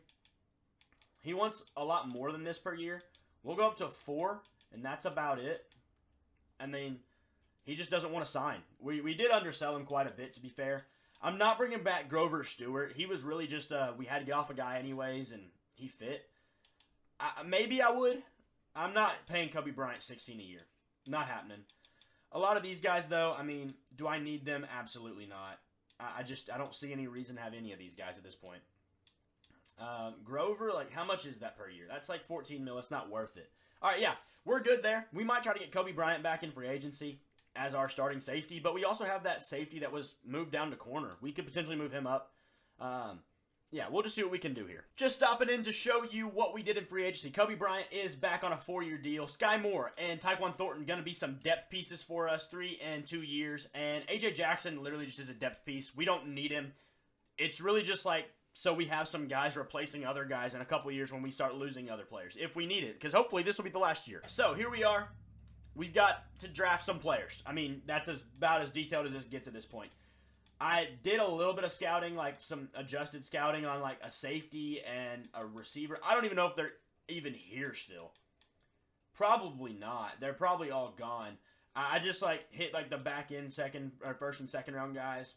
He wants a lot more than this per year. We'll go up to 4, and that's about it. I mean, he just doesn't want to sign. We did undersell him quite a bit, to be fair. I'm not bringing back Grover Stewart. He was really just, we had to get off a guy anyways, and he fit. Maybe I would. I'm not paying Kobe Bryant $16 a year. Not happening. A lot of these guys, though, I mean, do I need them? Absolutely not. I don't see any reason to have any of these guys at this point. Grover, how much is that per year? That's like $14 million. It's not worth it. All right, yeah, we're good there. We might try to get Kobe Bryant back in free agency as our starting safety, but we also have that safety that was moved down to corner. We could potentially move him up. yeah, we'll just see what we can do here. Just stopping in to show you what we did in free agency. Kobe Bryant is back on a 4-year deal. Sky Moore and Tyquan Thornton going to be some depth pieces for us, 3 and 2 years. And A.J. Jackson literally just is a depth piece. We don't need him. It's really just like so we have some guys replacing other guys in a couple years when we start losing other players, if we need it. Because hopefully this will be the last year. So here we are. We've got to draft some players. I mean, that's about as detailed as this gets at this point. I did a little bit of scouting, like some adjusted scouting on like a safety and a receiver. I don't even know if they're even here still. Probably not. They're probably all gone. I just like hit like the back end first and second round guys.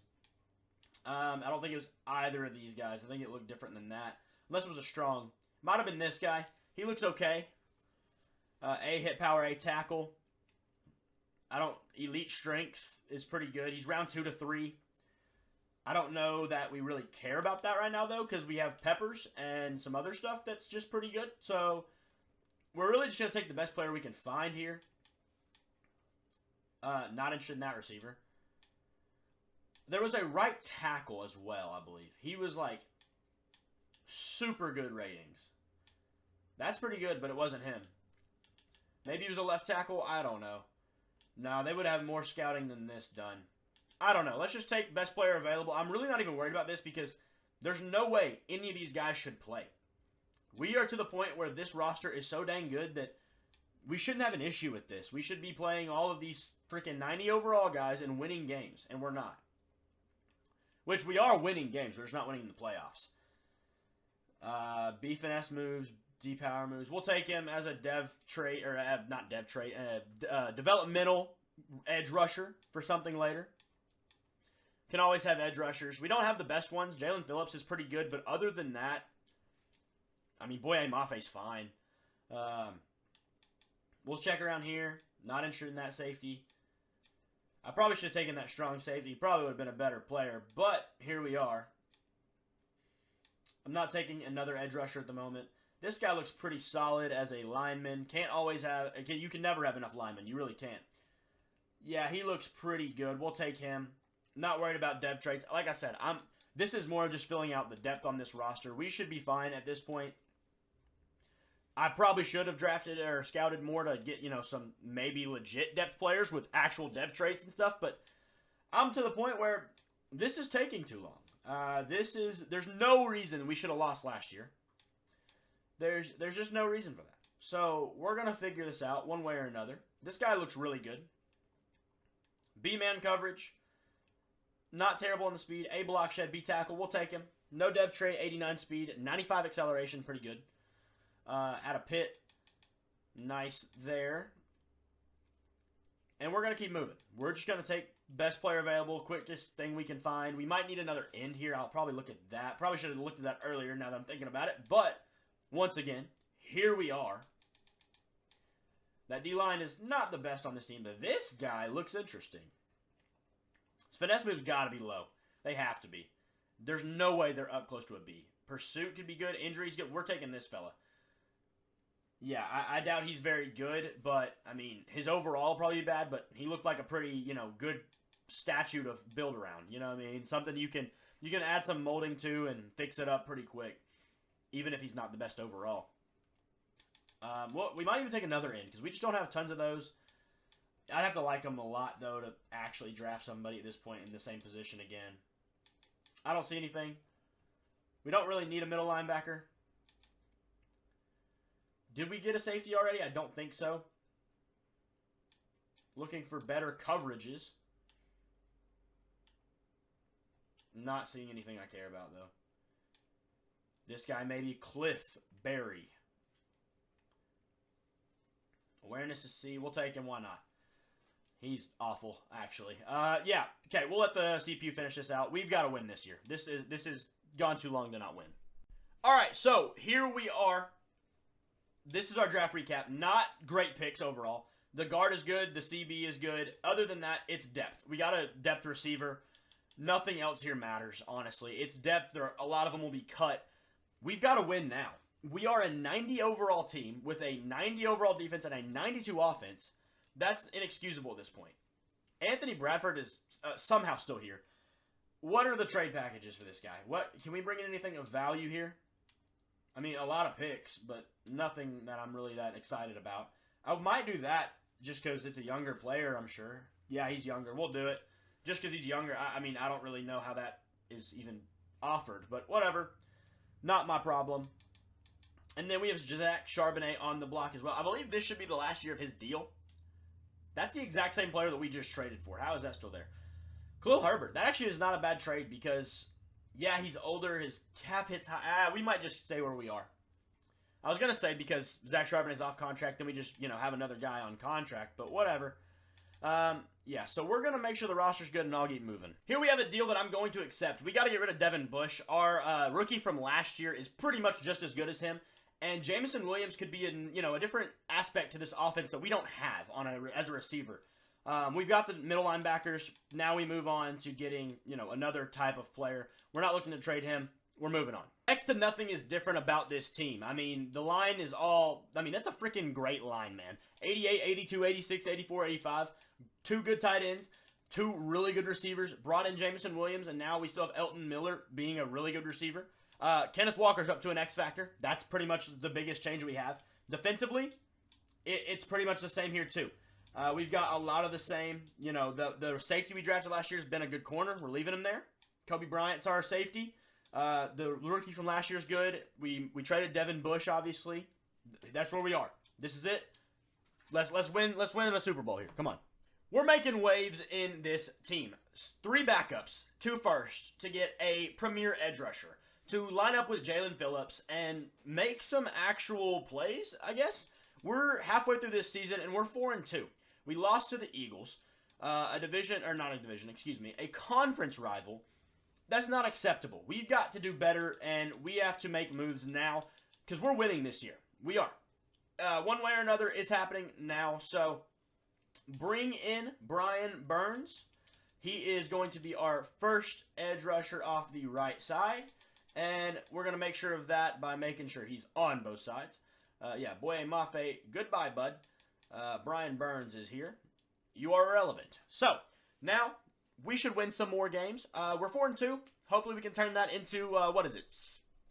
I don't think it was either of these guys. I think it looked different than that. Unless it was a strong. Might have been this guy. He looks okay. A hit power, A tackle. Elite strength is pretty good. He's round 2 to 3. I don't know that we really care about that right now, though, because we have Peppers and some other stuff that's just pretty good. So, we're really just going to take the best player we can find here. Not interested in that receiver. There was a right tackle as well, I believe. He was, like, super good ratings. That's pretty good, but it wasn't him. Maybe he was a left tackle. I don't know. No, they would have more scouting than this done. I don't know. Let's just take best player available. I'm really not even worried about this because there's no way any of these guys should play. We are to the point where this roster is so dang good that we shouldn't have an issue with this. We should be playing all of these freaking 90 overall guys and winning games, and we're not. Which we are winning games. We're just not winning the playoffs. B finesse moves, D power moves. We'll take him as a dev trait, or not dev trait, developmental edge rusher for something later. Can always have edge rushers. We don't have the best ones. Jalen Phillips is pretty good, but other than that, I mean, Boye Mafe's fine. We'll check around here. Not interested in that safety. I probably should have taken that strong safety. He probably would have been a better player, but here we are. I'm not taking another edge rusher at the moment. This guy looks pretty solid as a lineman. Can't always have... You can never have enough linemen. You really can't. Yeah, he looks pretty good. We'll take him. Not worried about dev traits. Like I said, this is more just filling out the depth on this roster. We should be fine at this point. I probably should have drafted or scouted more to get, some maybe legit depth players with actual dev traits and stuff, but I'm to the point where this is taking too long. There's no reason we should have lost last year. There's just no reason for that. So, we're going to figure this out one way or another. This guy looks really good. B-man coverage. Not terrible in the speed. A block shed, B tackle. We'll take him. No dev trait, 89 speed, 95 acceleration. Pretty good. At a pit. Nice there. And we're going to keep moving. We're just going to take best player available, quickest thing we can find. We might need another end here. I'll probably look at that. Probably should have looked at that earlier now that I'm thinking about it. But, once again, here we are. That D-line is not the best on this team, but this guy looks interesting. Finesse moves got to be low. They have to be. There's no way they're up close to a B. Pursuit could be good. Injuries good. We're taking this fella. Yeah, I doubt he's very good, but, I mean, his overall will probably be bad, but he looked like a pretty, good statue to build around. You know what I mean? Something you can add some molding to and fix it up pretty quick, even if he's not the best overall. Well, we might even take another end, because we just don't have tons of those. I'd have to like him a lot, though, to actually draft somebody at this point in the same position again. I don't see anything. We don't really need a middle linebacker. Did we get a safety already? I don't think so. Looking for better coverages. Not seeing anything I care about, though. This guy maybe Cliff Berry. Awareness is C. We'll take him. Why not? He's awful, actually. Yeah. Okay, we'll let the CPU finish this out. We've got to win this year. This is gone too long to not win. All right, so here we are. This is our draft recap. Not great picks overall. The guard is good. The CB is good. Other than that, it's depth. We got a depth receiver. Nothing else here matters, honestly. It's depth. A lot of them will be cut. We've got to win now. We are a 90 overall team with a 90 overall defense and a 92 offense. That's inexcusable at this point. Anthony Bradford is somehow still here. What are the trade packages for this guy? What can we bring in anything of value here? I mean, a lot of picks, but nothing that I'm really that excited about. I might do that just because it's a younger player, I'm sure. Yeah, he's younger. We'll do it. Just because he's younger, I mean, I don't really know how that is even offered, but whatever. Not my problem. And then we have Zach Charbonnet on the block as well. I believe this should be the last year of his deal. That's the exact same player that we just traded for. How is that still there? Khalil Herbert. That actually is not a bad trade because, yeah, he's older. His cap hits high. We might just stay where we are. I was going to say because Zach Charbonnet is off contract, then we just, have another guy on contract, but whatever. Yeah, so we're going to make sure the roster's good and I'll keep moving. Here we have a deal that I'm going to accept. We got to get rid of Devin Bush. Our rookie from last year is pretty much just as good as him. And Jameson Williams could be in, a different aspect to this offense that we don't have as a receiver. We've got the middle linebackers. Now we move on to getting, another type of player. We're not looking to trade him. We're moving on. Next to nothing is different about this team. I mean, the line is that's a freaking great line, man. 88, 82, 86, 84, 85. 2 good tight ends. 2 really good receivers. Brought in Jameson Williams, and now we still have Elton Miller being a really good receiver. Kenneth Walker's up to an X factor. That's pretty much the biggest change we have. Defensively, it's pretty much the same here too. We've got a lot of the same. The safety we drafted last year has been a good corner. We're leaving him there. Kobe Bryant's our safety. The rookie from last year's good. We traded Devin Bush, obviously. That's where we are. This is it. Let's win a Super Bowl here. Come on. We're making waves in this team. 3 backups, 2 firsts to get a premier edge rusher. To line up with Jalen Phillips and make some actual plays, I guess. We're halfway through this season, and we're 4-2. We lost to the Eagles, a conference rival. That's not acceptable. We've got to do better, and we have to make moves now because we're winning this year. We are. One way or another, it's happening now. So bring in Brian Burns. He is going to be our first edge rusher off the right side. And we're going to make sure of that by making sure he's on both sides. Boye Mafe, goodbye, bud. Brian Burns is here. You are irrelevant. So, now, we should win some more games. We're 4-2. Hopefully we can turn that into,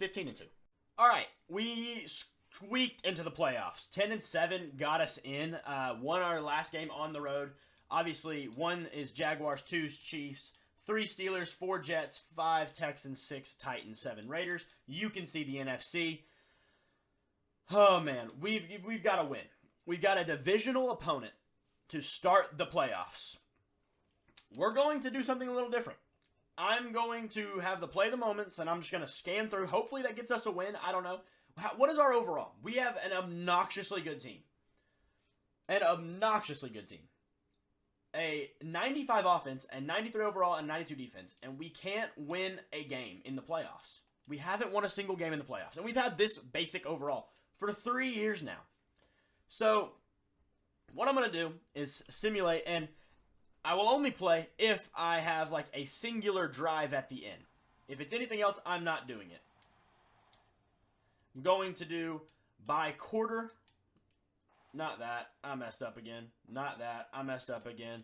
15-2. All right, we squeaked into the playoffs. 10-7 got us in. Won our last game on the road. Obviously, 1 is Jaguars, 2 is Chiefs. 3 Steelers, 4 Jets, 5 Texans, 6 Titans, 7 Raiders. You can see the NFC. Oh, man. We've got to win. We've got a divisional opponent to start the playoffs. We're going to do something a little different. I'm going to have the play of the moments, and I'm just going to scan through. Hopefully that gets us a win. I don't know. What is our overall? We have an obnoxiously good team. A 95 offense, and 93 overall, and 92 defense. And we can't win a game in the playoffs. We haven't won a single game in the playoffs. And we've had this basic overall for 3 years now. So, what I'm going to do is simulate, and I will only play if I have like a singular drive at the end. If it's anything else, I'm not doing it. I'm going to do by quarter. Not that. I messed up again. Not that. I messed up again.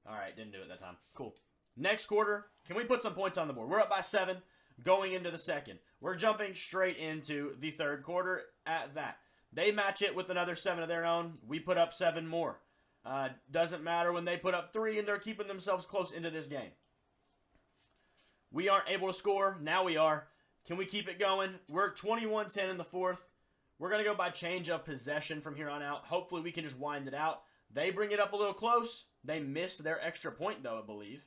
Alright, didn't do it that time. Cool. Next quarter, can we put some points on the board? We're up by 7 going into the second. We're jumping straight into the third quarter at that. They match it with another 7 of their own. We put up 7 more. Doesn't matter when they put up 3 and they're keeping themselves close into this game. We aren't able to score. Now we are. Can we keep it going? We're 21-10 in the fourth. We're going to go by change of possession from here on out. Hopefully we can just wind it out. They bring it up a little close. They miss their extra point, though, I believe.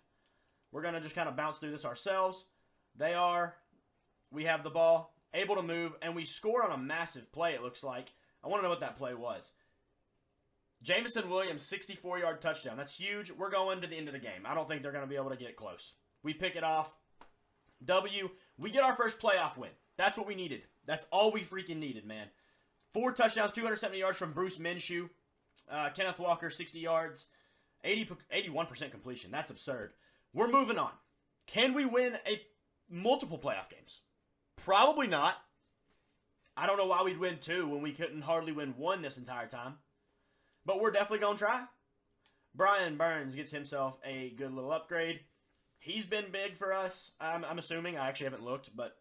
We're going to just kind of bounce through this ourselves. They are. We have the ball, able to move, and we score on a massive play, it looks like. I want to know what that play was. Jameson Williams, 64-yard touchdown. That's huge. We're going to the end of the game. I don't think they're going to be able to get close. We pick it off. W. We get our first playoff win. That's what we needed. That's all we freaking needed, man. 4 touchdowns, 270 yards from Bruce Minshew. Kenneth Walker, 60 yards. 81% completion. That's absurd. We're moving on. Can we win multiple playoff games? Probably not. I don't know why we'd win 2 when we couldn't hardly win 1 this entire time. But we're definitely going to try. Brian Burns gets himself a good little upgrade. He's been big for us, I'm assuming. I actually haven't looked, but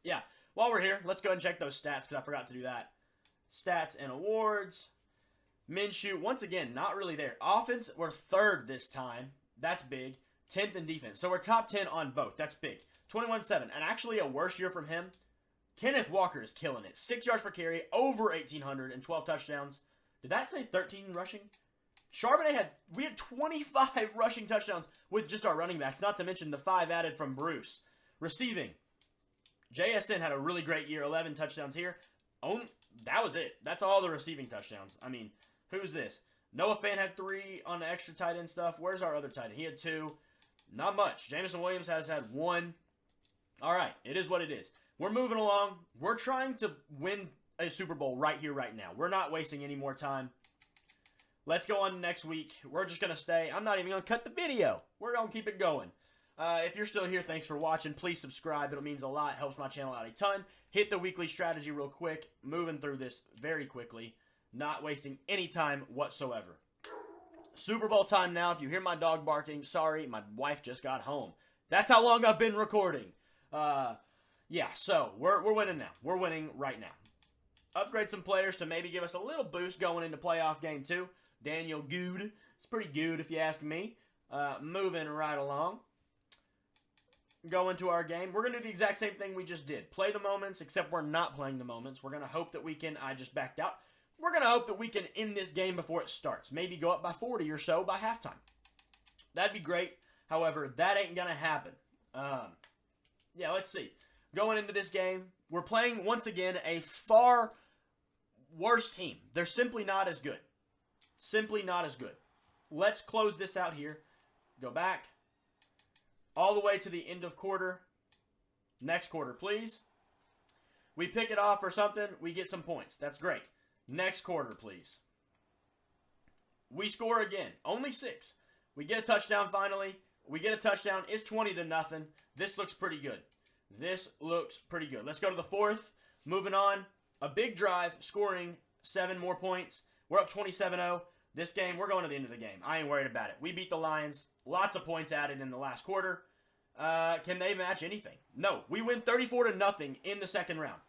yeah. While we're here, let's go ahead and check those stats because I forgot to do that. Stats and awards. Minshew, once again, not really there. Offense, we're 3rd this time. That's big. 10th in defense. So we're top 10 on both. That's big. 21-7. And actually a worse year from him. Kenneth Walker is killing it. 6 yards per carry, over 1,800, and 12 touchdowns. Did that say 13 rushing? Charbonnet we had 25 rushing touchdowns with just our running backs, not to mention the 5 added from Bruce. Receiving. JSN had a really great year, 11 touchdowns here. That was it. That's all the receiving touchdowns. I mean, who's this? Noah Fant had 3 on the extra tight end stuff. Where's our other tight end? He had 2. Not much. Jameson Williams has had 1. All right, it is what it is. We're moving along. We're trying to win a Super Bowl right here, right now. We're not wasting any more time. Let's go on next week. We're just going to stay. I'm not even going to cut the video. We're going to keep it going. If you're still here, thanks for watching. Please subscribe. It means a lot. Helps my channel out a ton. Hit the weekly strategy real quick. Moving through this very quickly. Not wasting any time whatsoever. Super Bowl time now. If you hear my dog barking, sorry, my wife just got home. That's how long I've been recording. Yeah, so we're winning now. We're winning right now. Upgrade some players to maybe give us a little boost going into playoff game 2. Daniel Good. It's pretty good if you ask me. Moving right along. Go into our game. We're going to do the exact same thing we just did. Play the moments, except we're not playing the moments. We're going to hope that we can, I just backed out. We're going to hope that we can end this game before it starts. Maybe go up by 40 or so by halftime. That'd be great. However, that ain't going to happen. Yeah, let's see. Going into this game, we're playing, once again, a far worse team. They're simply not as good. Simply not as good. Let's close this out here. Go back. All the way to the end of quarter. Next quarter, please. We pick it off or something. We get some points. That's great. Next quarter, please. We score again. Only 6. We get a touchdown finally. We get a touchdown. It's 20-0. This looks pretty good. This looks pretty good. Let's go to the 4th. Moving on. A big drive. Scoring 7 more points. We're up 27-0. This game, we're going to the end of the game. I ain't worried about it. We beat the Lions. Lots of points added in the last quarter. Can they match anything? No. We win 34-0 in the second round.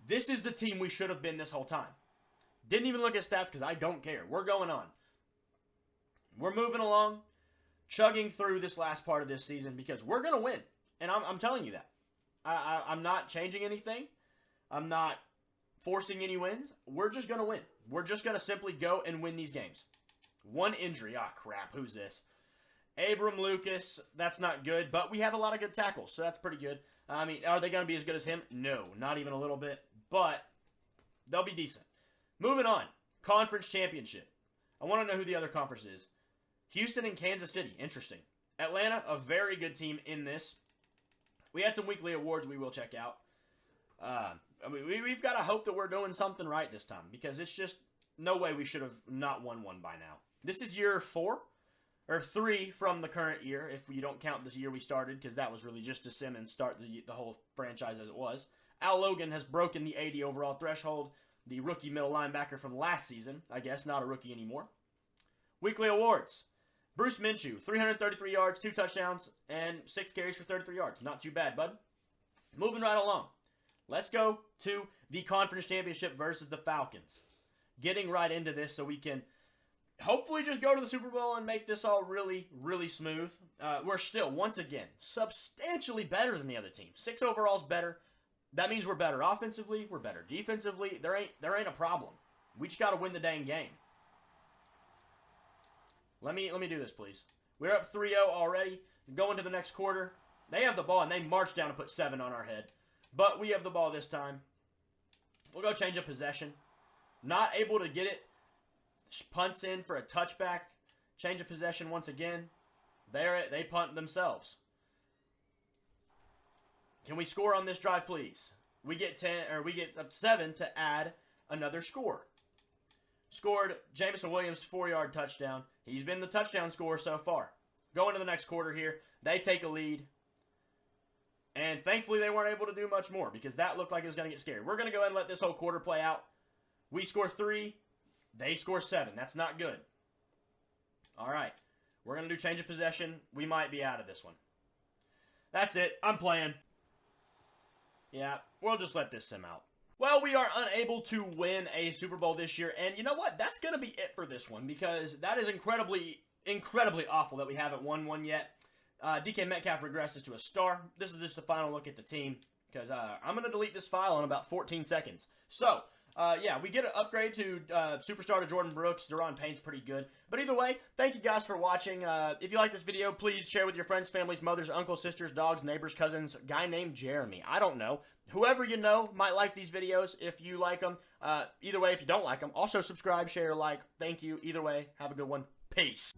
This is the team we should have been this whole time. Didn't even look at stats because I don't care. We're going on. We're moving along. Chugging through this last part of this season because we're going to win. And I'm telling you that. I'm not changing anything. I'm not forcing any wins. We're just going to win. We're just going to simply go and win these games. 1 injury. Ah, crap. Who's this? Abram Lucas. That's not good, but we have a lot of good tackles, so that's pretty good. I mean, are they going to be as good as him? No, not even a little bit, but they'll be decent. Moving on. Conference championship. I want to know who the other conference is. Houston and Kansas City. Interesting. Atlanta, a very good team in this. We had some weekly awards we will check out. I mean, we've got to hope that we're doing something right this time because it's just no way we should have not won one by now. This is year 4 or 3 from the current year if you don't count the year we started because that was really just to Simmons start the whole franchise as it was. Al Logan has broken the 80 overall threshold. The rookie middle linebacker from last season, I guess, not a rookie anymore. Weekly awards. Bruce Minshew, 333 yards, 2 touchdowns, and 6 carries for 33 yards. Not too bad, bud. Moving right along. Let's go to the conference championship versus the Falcons. Getting right into this so we can hopefully just go to the Super Bowl and make this all really, really smooth. We're still, once again, substantially better than the other team. 6 overall's better. That means we're better offensively. We're better defensively. There ain't a problem. We just got to win the dang game. Let me do this, please. We're up 3-0 already. Going to the next quarter. They have the ball, and they march down and put 7 on our head. But we have the ball this time. We'll go change of possession. Not able to get it. Punts in for a touchback. Change of possession once again. They punt themselves. Can we score on this drive, please? We get 7 to add another score. Scored Jameson Williams 4-yard touchdown. He's been the touchdown scorer so far. Going to the next quarter here. They take a lead. And thankfully they weren't able to do much more because that looked like it was going to get scary. We're going to go ahead and let this whole quarter play out. We score 3. They score 7. That's not good. All right. We're going to do change of possession. We might be out of this one. That's it. I'm playing. Yeah, we'll just let this sim out. Well, we are unable to win a Super Bowl this year, and you know what? That's going to be it for this one, because that is incredibly awful that we haven't won one yet. DK Metcalf regresses to a star. This is just the final look at the team, because I'm going to delete this file in about 14 seconds. So, yeah, we get an upgrade to superstar to Jordan Brooks. Deron Payne's pretty good. But either way, thank you guys for watching. If you like this video, please share with your friends, families, mothers, uncles, sisters, dogs, neighbors, cousins, guy named Jeremy. I don't know. Whoever you know might like these videos if you like them. Either way, if you don't like them, also subscribe, share, like. Thank you. Either way, have a good one. Peace.